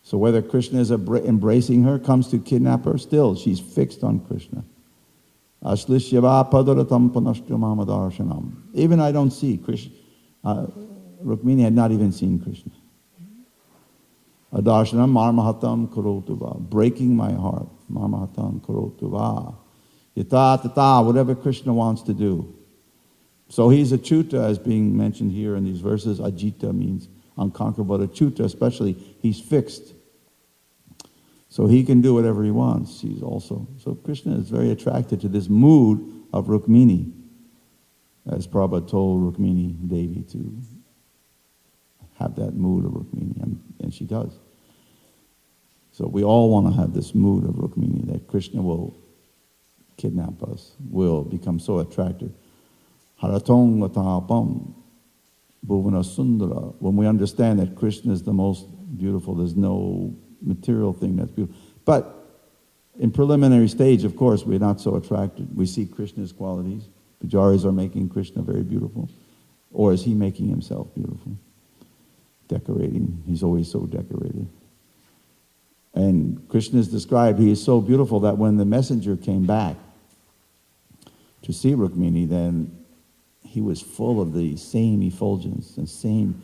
So whether Krishna is embracing her, comes to kidnap her, still she's fixed on Krishna. Even I don't see Krishna. Rukmini had not even seen Krishna. Adarshana marmahatam karotuva, breaking my heart. Marmahatam karotuva. Yata tata, whatever Krishna wants to do. So he's achyuta, as being mentioned here in these verses. Ajita means unconquerable, but achyuta especially, he's fixed. So he can do whatever he wants. He's also, so Krishna is very attracted to this mood of Rukmini, as Prabhupada told Rukmini Devi to have that mood of Rukmini, and she does. So we all want to have this mood of Rukmini, that Krishna will kidnap us, will become so attractive. Haratong vatapam bhuvana sundara. When we understand that Krishna is the most beautiful, there's no material thing that's beautiful. But in preliminary stage, of course, we're not so attracted. We see Krishna's qualities. Pujaris are making Krishna very beautiful. Or is he making himself beautiful? Decorating. He's always so decorated. And Krishna is described, he is so beautiful that when the messenger came back to see Rukmini, then he was full of the same effulgence and the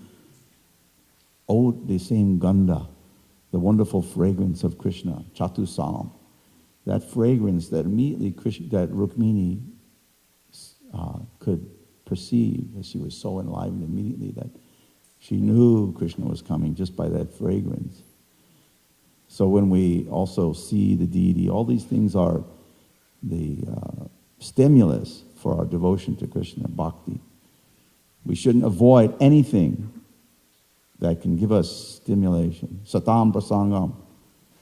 same ganda, the wonderful fragrance of Krishna, Chatusam. That fragrance that immediately that Rukmini could perceive, as she was so enlivened immediately that she knew Krishna was coming just by that fragrance. So when we also see the deity, all these things are the stimulus for our devotion to Krishna, bhakti. We shouldn't avoid anything that can give us stimulation. Satam prasangam,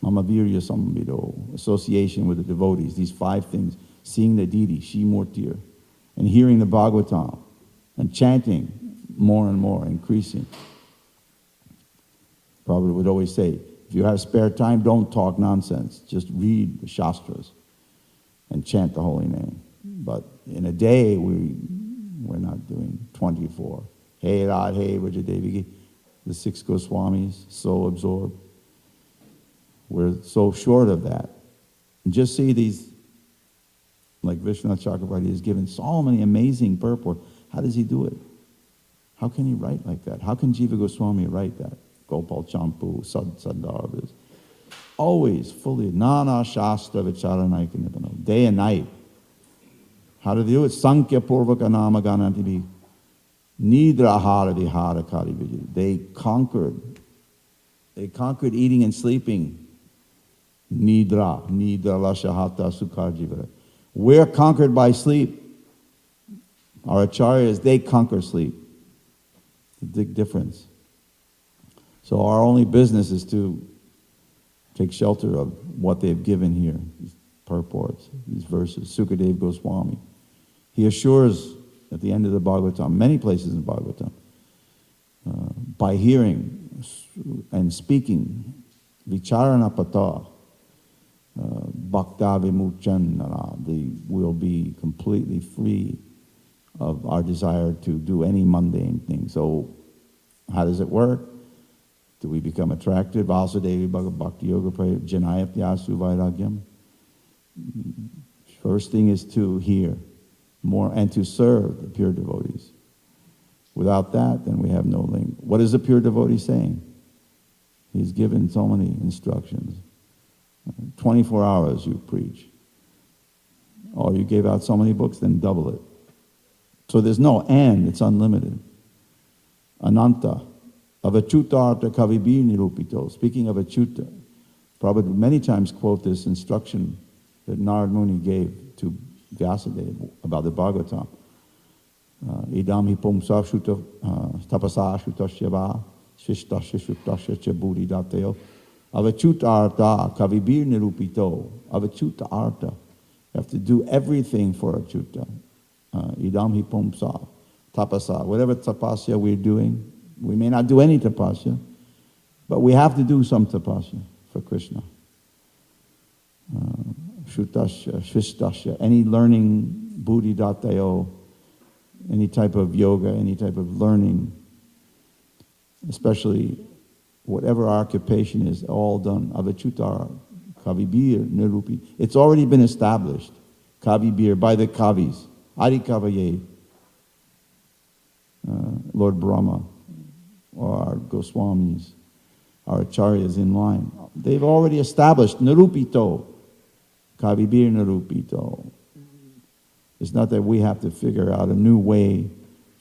mama virya samvido, association with the devotees, these 5 things, seeing the deity, Shimurtir, and hearing the Bhagavatam, and chanting more and more, increasing. Prabhupada would always say, if you have spare time, don't talk nonsense. Just read the Shastras and chant the holy name. But in a day, we're not doing 24. Hey Radhe Vrajadeviki, the 6 Goswamis, so absorbed. We're so short of that. And just see these, like Vishwanath Chakravarti has given so many amazing purport. How does he do it? How can he write like that? How can Jiva Goswami write that? Gopal Champu, Saddarvas. Always fully, Nana Shastra Vicharanaika Nipano, day and night. How do they do it? Sankhya Purvaka Nama Ganantibi. Nidra Hara Vihara Kari Vijay. They conquered eating and sleeping. Nidra Lashahata Sukharjivara. We're conquered by sleep. Our acharyas, they conquer sleep. The big difference. So our only business is to take shelter of what they've given here, these purports, these verses. Sukadev Goswami. He assures at the end of the Bhagavatam, many places in Bhagavatam, by hearing and speaking, vicharana pata, bhakta vimuchanara, we'll be completely free of our desire to do any mundane thing. So how does it work? Do we become attracted? Vasudevi Bhakti Yoga Janayatyasu Vairagyam. First thing is to hear more and to serve the pure devotees. Without that, then we have no link. What is a pure devotee saying? He's given so many instructions. 24 hours you preach. Or you gave out so many books, then double it. So there's no end, it's unlimited. Ananta. Avachyutartha kavibir nirupito. Speaking of achyuta, Prabhupada many times quote this instruction that Narad Muni gave to Vyasadeva about the Bhagavatam. Idam hi pumsa shuta tapasa shutasya va shishtasya shutasya cha buddhi dateo avachyutartha kavibir nirupito. Avachyutartha. You have to do everything for achyuta. Idam hi pumsa tapasa. Whatever tapasya we're doing, we may not do any tapasya, but we have to do some tapasya for Krishna. Shutasya, Shvistasya, any learning, buddhi dateo, any type of yoga, any type of learning, especially whatever our occupation is, all done. Avachutara, kavibir, nirupi. It's already been established, kavibir, by the kavis. Adi Kavaye, Lord Brahma, or our Goswamis, our acharyas in line. They've already established Narupito, Kavibir Narupito. It's not that we have to figure out a new way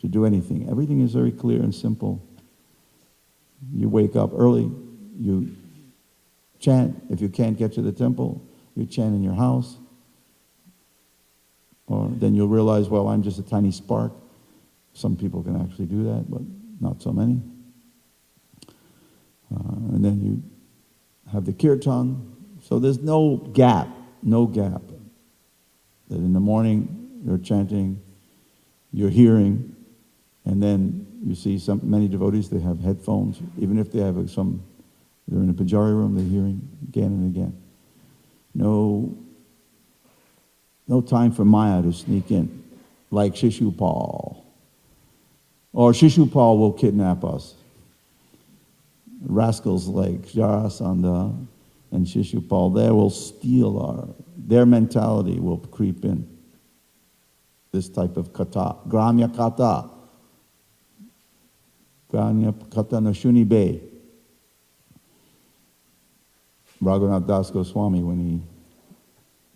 to do anything. Everything is very clear and simple. You wake up early, you chant. If you can't get to the temple, you chant in your house. Or then you'll realize, well, I'm just a tiny spark. Some people can actually do that, but not so many. And then you have the Kirtan. So there's no gap. That in the morning you're chanting, you're hearing, and then you see many devotees, they have headphones. Even if they have they're in a pujari room, they're hearing again and again. No time for Maya to sneak in, like Shishupal. Or Shishupal will kidnap us. Rascals like Jarasandha and Shishupal, they will steal their mentality will creep in. This type of kata, Gramya kata. Gramya kata Nashuni Bay. Raghunath Das Goswami, when he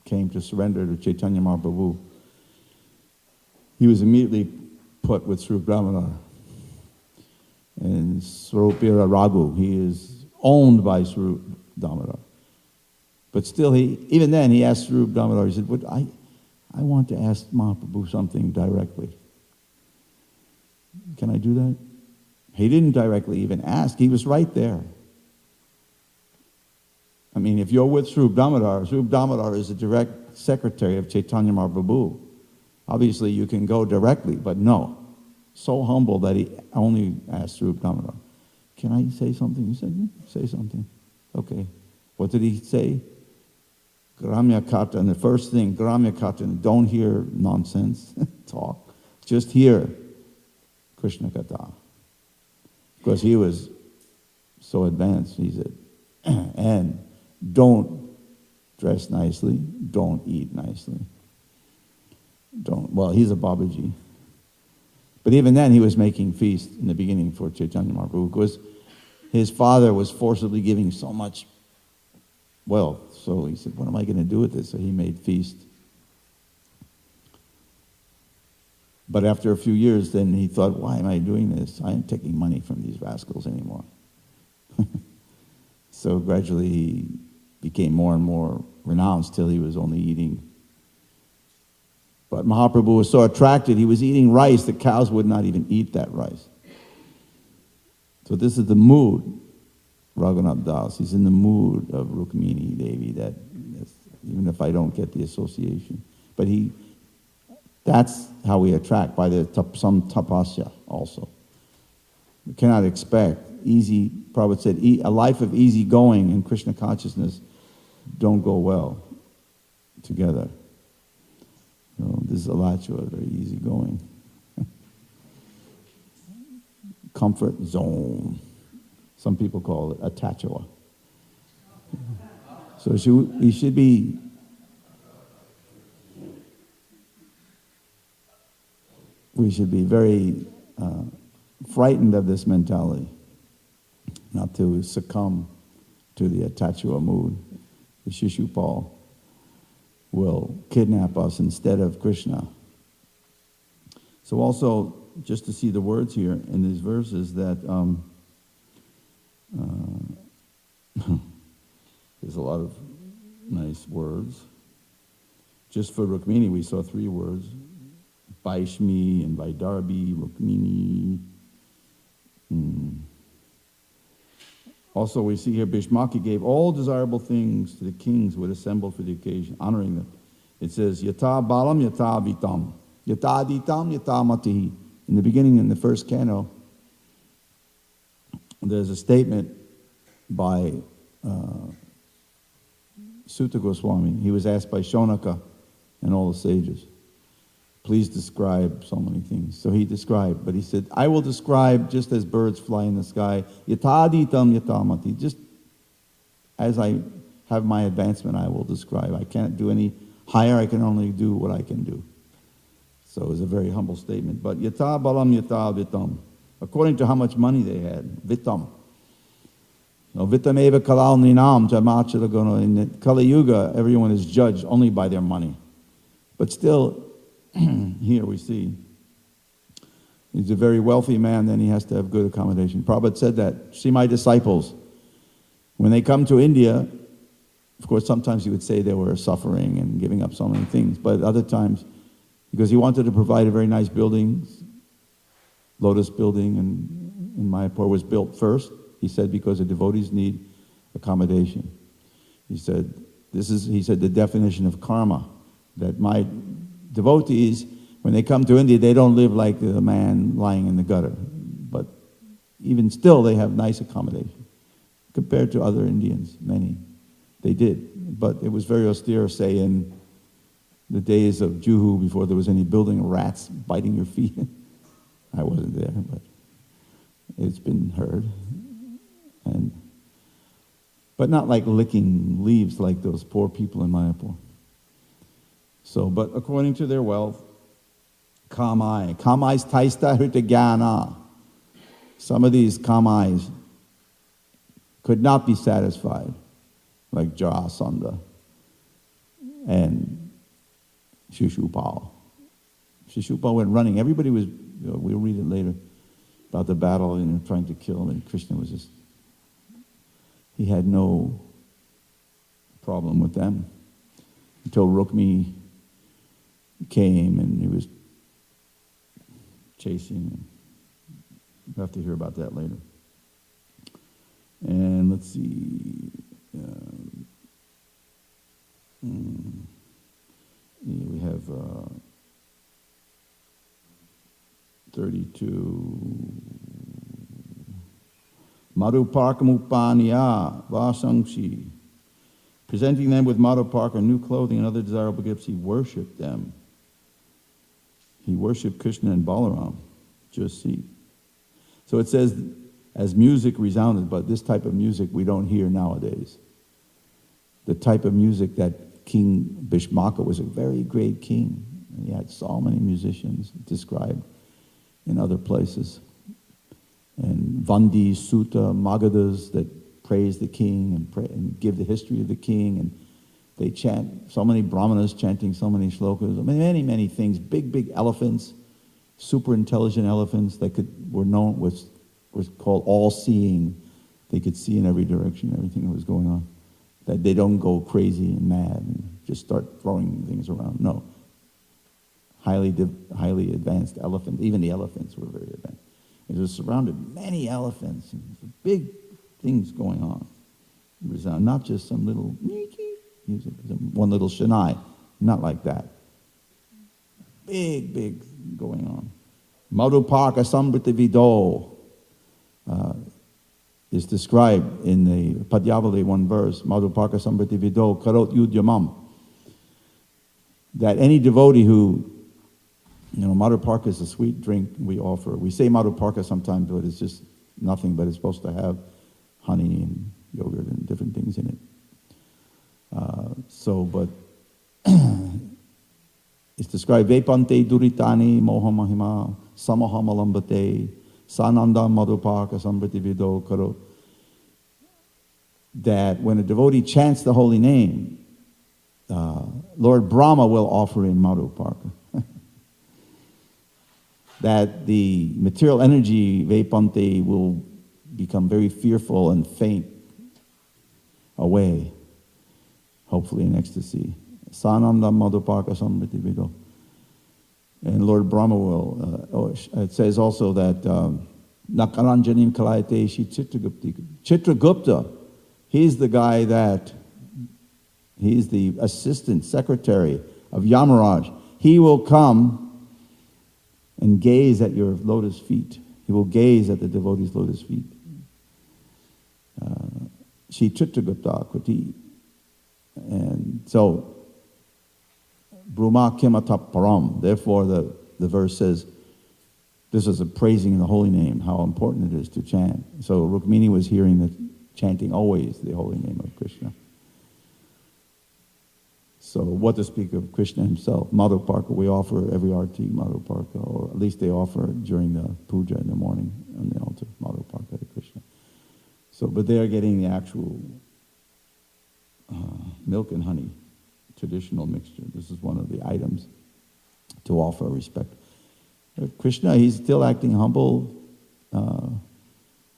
came to surrender to Chaitanya Mahaprabhu, he was immediately put with Swarup Damodar. And Swarupira Raghu, he is owned by Swarup Damodar. But still, even then, he asked Swarup Damodar, he said, "But I want to ask Mahaprabhu something directly. Can I do that?" He didn't directly even ask. He was right there. I mean, if you're with Swarup Damodar is the direct secretary of Chaitanya Mahaprabhu. Obviously, you can go directly, but no. So humble that he only asked Swarup Damodar, "Can I say something?" He said, "Say something." Okay. What did he say? Gramya Kata, and the first thing, Gramya Kata, don't hear nonsense talk. Just hear Krishna Kata. Because he was so advanced, he said, and don't dress nicely, don't eat nicely. Well, he's a Babaji. But even then, he was making feast in the beginning for Chaitanya Mahaprabhu, because his father was forcibly giving so much wealth. So he said, what am I going to do with this? So he made feast. But after a few years, then he thought, why am I doing this? I am taking money from these rascals anymore. So gradually he became more and more renounced till he was only eating. But Mahaprabhu was so attracted, he was eating rice. The cows would not even eat that rice. So this is the mood, Raghunath Das. He's in the mood of Rukmini Devi, even if I don't get the association. But that's how we attract, by some tapasya also. We cannot expect Prabhupada said, a life of easy going and Krishna consciousness don't go well together. This is Alachua, very easy going. Comfort zone. Some people call it Atachua. So we should be very frightened of this mentality, not to succumb to the Atachua mood. The Shishupal will kidnap us instead of Krishna. So also, just to see the words here in these verses, that there's a lot of nice words. Just for Rukmini, we saw 3 words. Vaishmi and Vaidarbi, Rukmini. Also, we see here, Bhishmaki gave all desirable things to the kings who had assembled for the occasion, honoring them. It says, Yata balam, yata vitam. Yata aditam, yata matihi. In the beginning, in the first canto, there's a statement by Sutta Goswami. He was asked by Shonaka and all the sages, please describe so many things. So he described, but he said, I will describe just as birds fly in the sky, yataditam yatamati. Just as I have my advancement, I will describe. I can't do any higher, I can only do what I can do. So it was a very humble statement. But yata balam yata vitam. According to how much money they had, vitam. Vitameva kalal ninam jamachalagono. In the Kali Yuga, everyone is judged only by their money. But still, here we see, he's a very wealthy man, then he has to have good accommodation. Prabhupada said that. See, my disciples, when they come to India, of course, sometimes he would say they were suffering and giving up so many things, but other times, because he wanted to provide a very nice building, Lotus building in Mayapur was built first. He said because the devotees need accommodation. He said the definition of karma, that my devotees, when they come to India, they don't live like the man lying in the gutter, but even still they have nice accommodation compared to other Indians, many. They did, but it was very austere, say in the days of Juhu, before there was any building, rats biting your feet. I wasn't there, but it's been heard. But not like licking leaves like those poor people in Mayapur. So, but according to their wealth, kamais taista hritagana. Some of these kamais could not be satisfied, like Jarasandha and Shishupal. Shishupal went running. Everybody was, we'll read it later, about the battle and trying to kill him, and Krishna was just, he had no problem with them until Rukmi came and he was chasing. We'll have to hear about that later. And let's see. We have 32. Madhuparkamupaniya vasangshi. Presenting them with Madhuparka, new clothing, and other desirable gifts, he worshipped them. He worshipped Krishna and Balaram. Just see. So it says, as music resounded, but this type of music we don't hear nowadays. The type of music that King Bhishmaka was a very great king. And he had so many musicians described in other places. And Vandis, Sutta, Magadhas that praise the king and give the history of the king. And they chant, so many brahmanas chanting so many shlokas. Many, many things. Big, big elephants, super intelligent elephants that was called all-seeing. They could see in every direction everything that was going on. That they don't go crazy and mad and just start throwing things around. No. Highly advanced elephants. Even the elephants were very advanced. It was surrounded many elephants and big things going on. It was not just some little music, one little shanai. Not like that. Big going on. Madhuparka Sambrita Vido is described in the Padyavali, one verse, Madhuparka Sambriti Vido Karot Yudyamam. That any devotee who, Madhuparka is a sweet drink we offer. We say Madhuparka sometimes, but it's just nothing, but it's supposed to have honey and yogurt and different things in it. But it's described, Vepante Duritani Moha Mahima Samaha Malambate Sananda Madhuparka Sambriti Vido Karo. That when a devotee chants the holy name, Lord Brahma will offer in Madhuparka. That the material energy, Vepante, will become very fearful and faint away, hopefully in ecstasy. Sananda Madhuparka Sambriti Vido. And Lord Brahma will, it says also that Nakaranjanim Kalayate Shi Chitragupta, he's the guy he's the assistant secretary of Yamaraj. He will come and gaze at your lotus feet. He will gaze at the devotee's lotus feet. Shi Chitragupta Kriti. And so, Brahma Kimatap Param. Therefore, the verse says, this is a praising the holy name, how important it is to chant. So Rukmini was hearing the chanting always the holy name of Krishna. So what to speak of Krishna himself? Madhuparka, we offer every arti Madhuparka, or at least they offer during the puja in the morning on the altar, Madhuparka to Krishna. So, but they are getting the actual milk and honey, traditional mixture. This is one of the items to offer respect. Krishna, he's still acting humble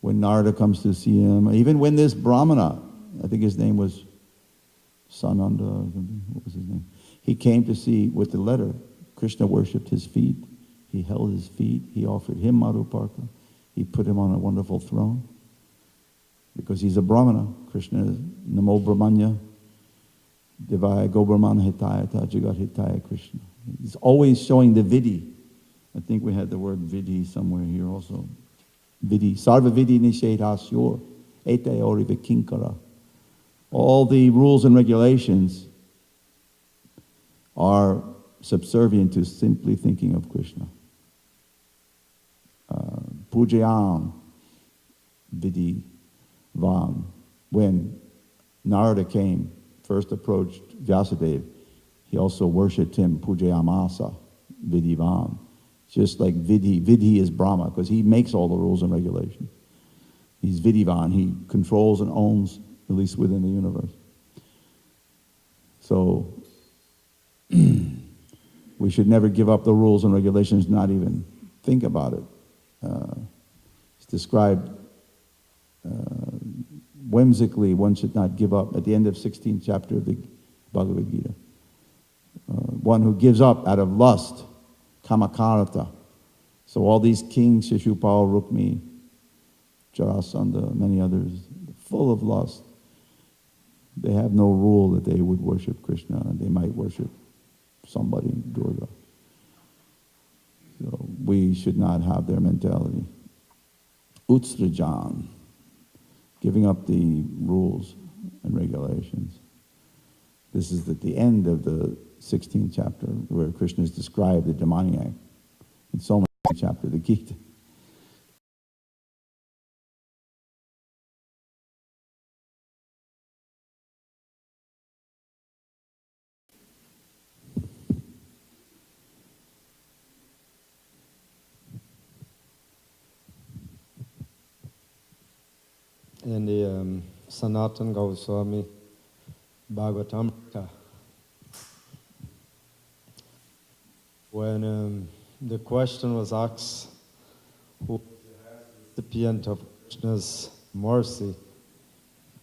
when Narada comes to see him. Even when this Brahmana, I think his name was Sananda, what was his name? He came to see with the letter. Krishna worshipped his feet. He held his feet. He offered him Madhuparka. He put him on a wonderful throne. Because he's a Brahmana. Krishna is Namo Brahmanya, Devaya Go Brahmana Hitayata Jagat Hitaya Krishna. He's always showing the vidhi. I think we had the word vidhi somewhere here also. Vidhi. Sarva vidhi nishedhasyor etayori vikinkara. All the rules and regulations are subservient to simply thinking of Krishna. Pujayam vidhi vam. When Narada came, first approached Vyasadeva, he also worshipped him, Pujayamasa vidhi vam. Just like Vidhi is Brahma, because he makes all the rules and regulations. He's Vidhivan, he controls and owns, at least within the universe. So, we should never give up the rules and regulations, not even think about it. It's described whimsically, one should not give up. At the end of 16th chapter of the Bhagavad Gita. One who gives up out of lust, Kamakarata. So all these kings, Shishupal, Rukmi, Jarasandha, many others, full of lust. They have no rule that they would worship Krishna, and they might worship somebody, Durga. So we should not have their mentality. Utsrajan, giving up the rules and regulations. This is at the end of the 16th chapter, where Krishna has described the demoniac in so many chapters of the Gita. In the Sanatana Goswami Bhagavatamrita, when the question was asked, who is the recipient of Krishna's mercy,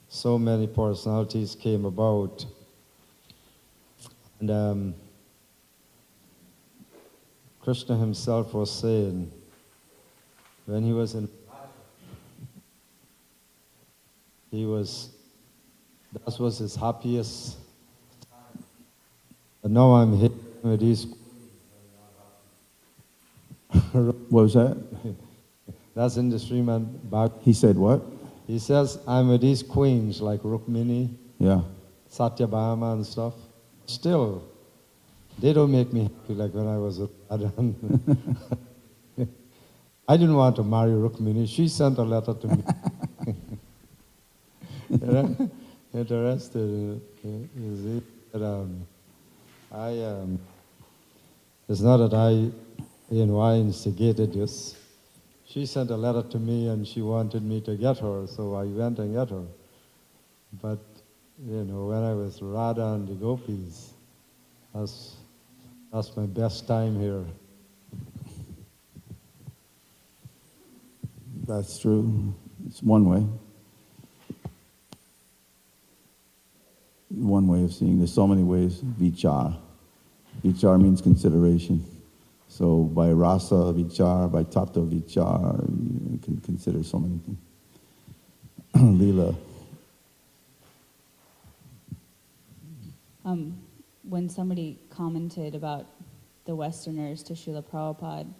so many personalities came about. And Krishna himself was saying, when he was in that was his happiest time. But now I'm here with these. What was that? That's in the Srimad Bhagavatam. He said what? He says, I'm with these queens like Rukmini, Yeah. Satyabhama and stuff. Still, they don't make me happy like when I was with Radha. I didn't want to marry Rukmini. She sent a letter to me. Interested is it that it's not that I instigated this. She sent a letter to me and she wanted me to get her, so I went and got her. But when I was Radha and the gopis, that's my best time here. That's true. It's one way. One way of seeing. There's so many ways. Vichar. Vichar means consideration. So by rasa vichar, by tattva vichar, you can consider so many things. Leela. When somebody commented about the Westerners to Srila Prabhupada,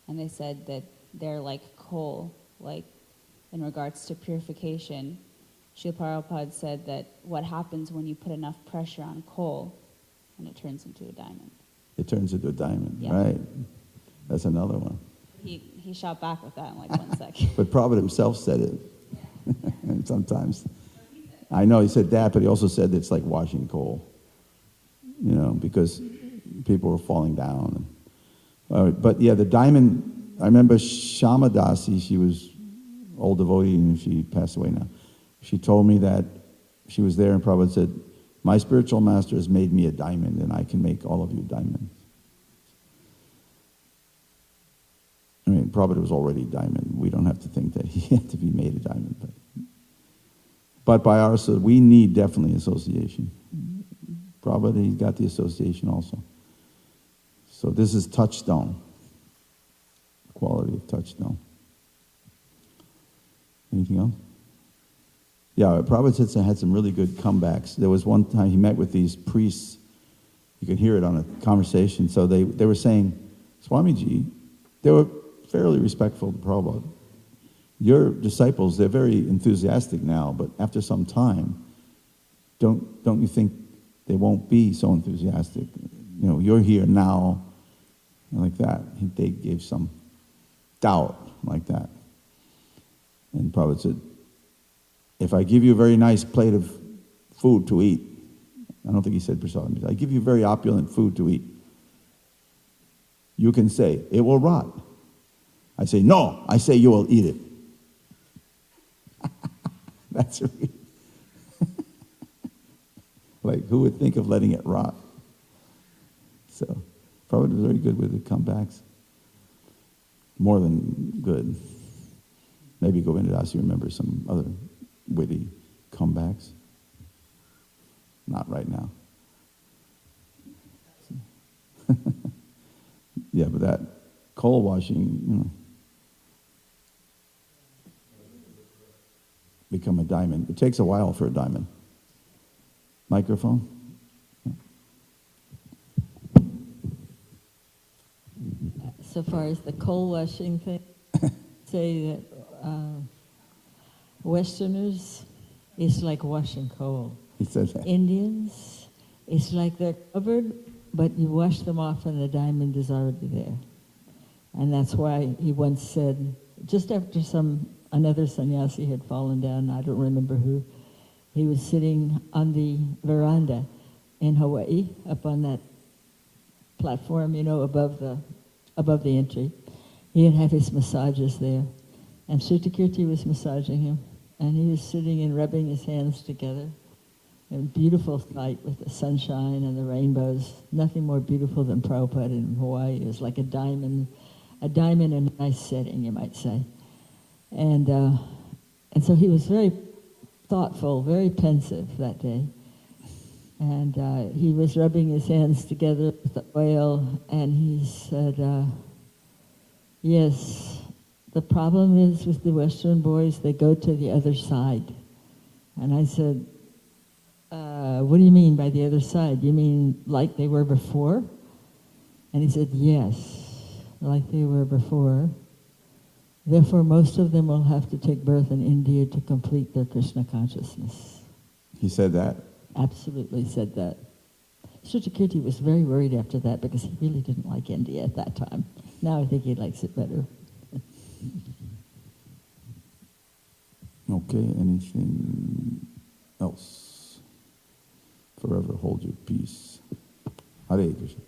and they said that they're like coal, like in regards to purification, Srila Prabhupada said that what happens when you put enough pressure on coal, and it turns into a diamond. It turns into a diamond, Yeah. right? That's another one. He shot back with that in like 1 second. But Prabhupada himself said it. And sometimes, I know he said that, but he also said that it's like washing coal. Because people were falling down. But yeah, the diamond, I remember Shamadasi, she was old devotee and she passed away now. She told me that she was there and Prabhupada said, my spiritual master has made me a diamond and I can make all of you diamonds. I mean, Prabhupada was already a diamond. We don't have to think that he had to be made a diamond. But by our, so we need definitely association. Prabhupada, he's got the association also. So this is touchstone. Quality of touchstone. Anything else? Yeah, Prabhupada had some really good comebacks. There was one time he met with these priests. You could hear it on a conversation. So they were saying, Swamiji, they were fairly respectful to Prabhupada. Your disciples, they're very enthusiastic now, but after some time, don't you think they won't be so enthusiastic? You know, you're here now, and like that. They gave some doubt like that. And Prabhupada said, if I give you a very nice plate of food to eat, I don't think he said prasadam, I give you very opulent food to eat, you can say, it will rot. I say, no, I say you will eat it. That's really, like, who would think of letting it rot? So, Prabhupada was very good with the comebacks. More than good. Maybe Govindadasi remembers some other witty comebacks. Not right now. Yeah, but that coal washing, you know, become a diamond. It takes a while for a diamond. Microphone? So far as the coal washing thing, say that Westerners, it's like washing coal. He said that. Indians, it's like they're covered, but you wash them off and the diamond is already there. And that's why he once said, just after another sannyasi had fallen down, I don't remember who, he was sitting on the veranda in Hawaii, up on that platform, you know, above the entry. He'd have his massages there. And Sritakirti was massaging him. And he was sitting and rubbing his hands together. A beautiful sight with the sunshine and the rainbows. Nothing more beautiful than Prabhupada in Hawaii. It was like a diamond in a nice setting, you might say. And so he was very thoughtful, very pensive that day. And he was rubbing his hands together with the oil, and he said, yes, the problem is with the Western boys, they go to the other side. And I said, what do you mean by the other side? You mean like they were before? And he said, yes, like they were before. Therefore, most of them will have to take birth in India to complete their Krishna consciousness. He said that? Absolutely said that. Sritakirti was very worried after that because he really didn't like India at that time. Now I think he likes it better. Okay, anything else? Forever hold your peace. Hare Krishna.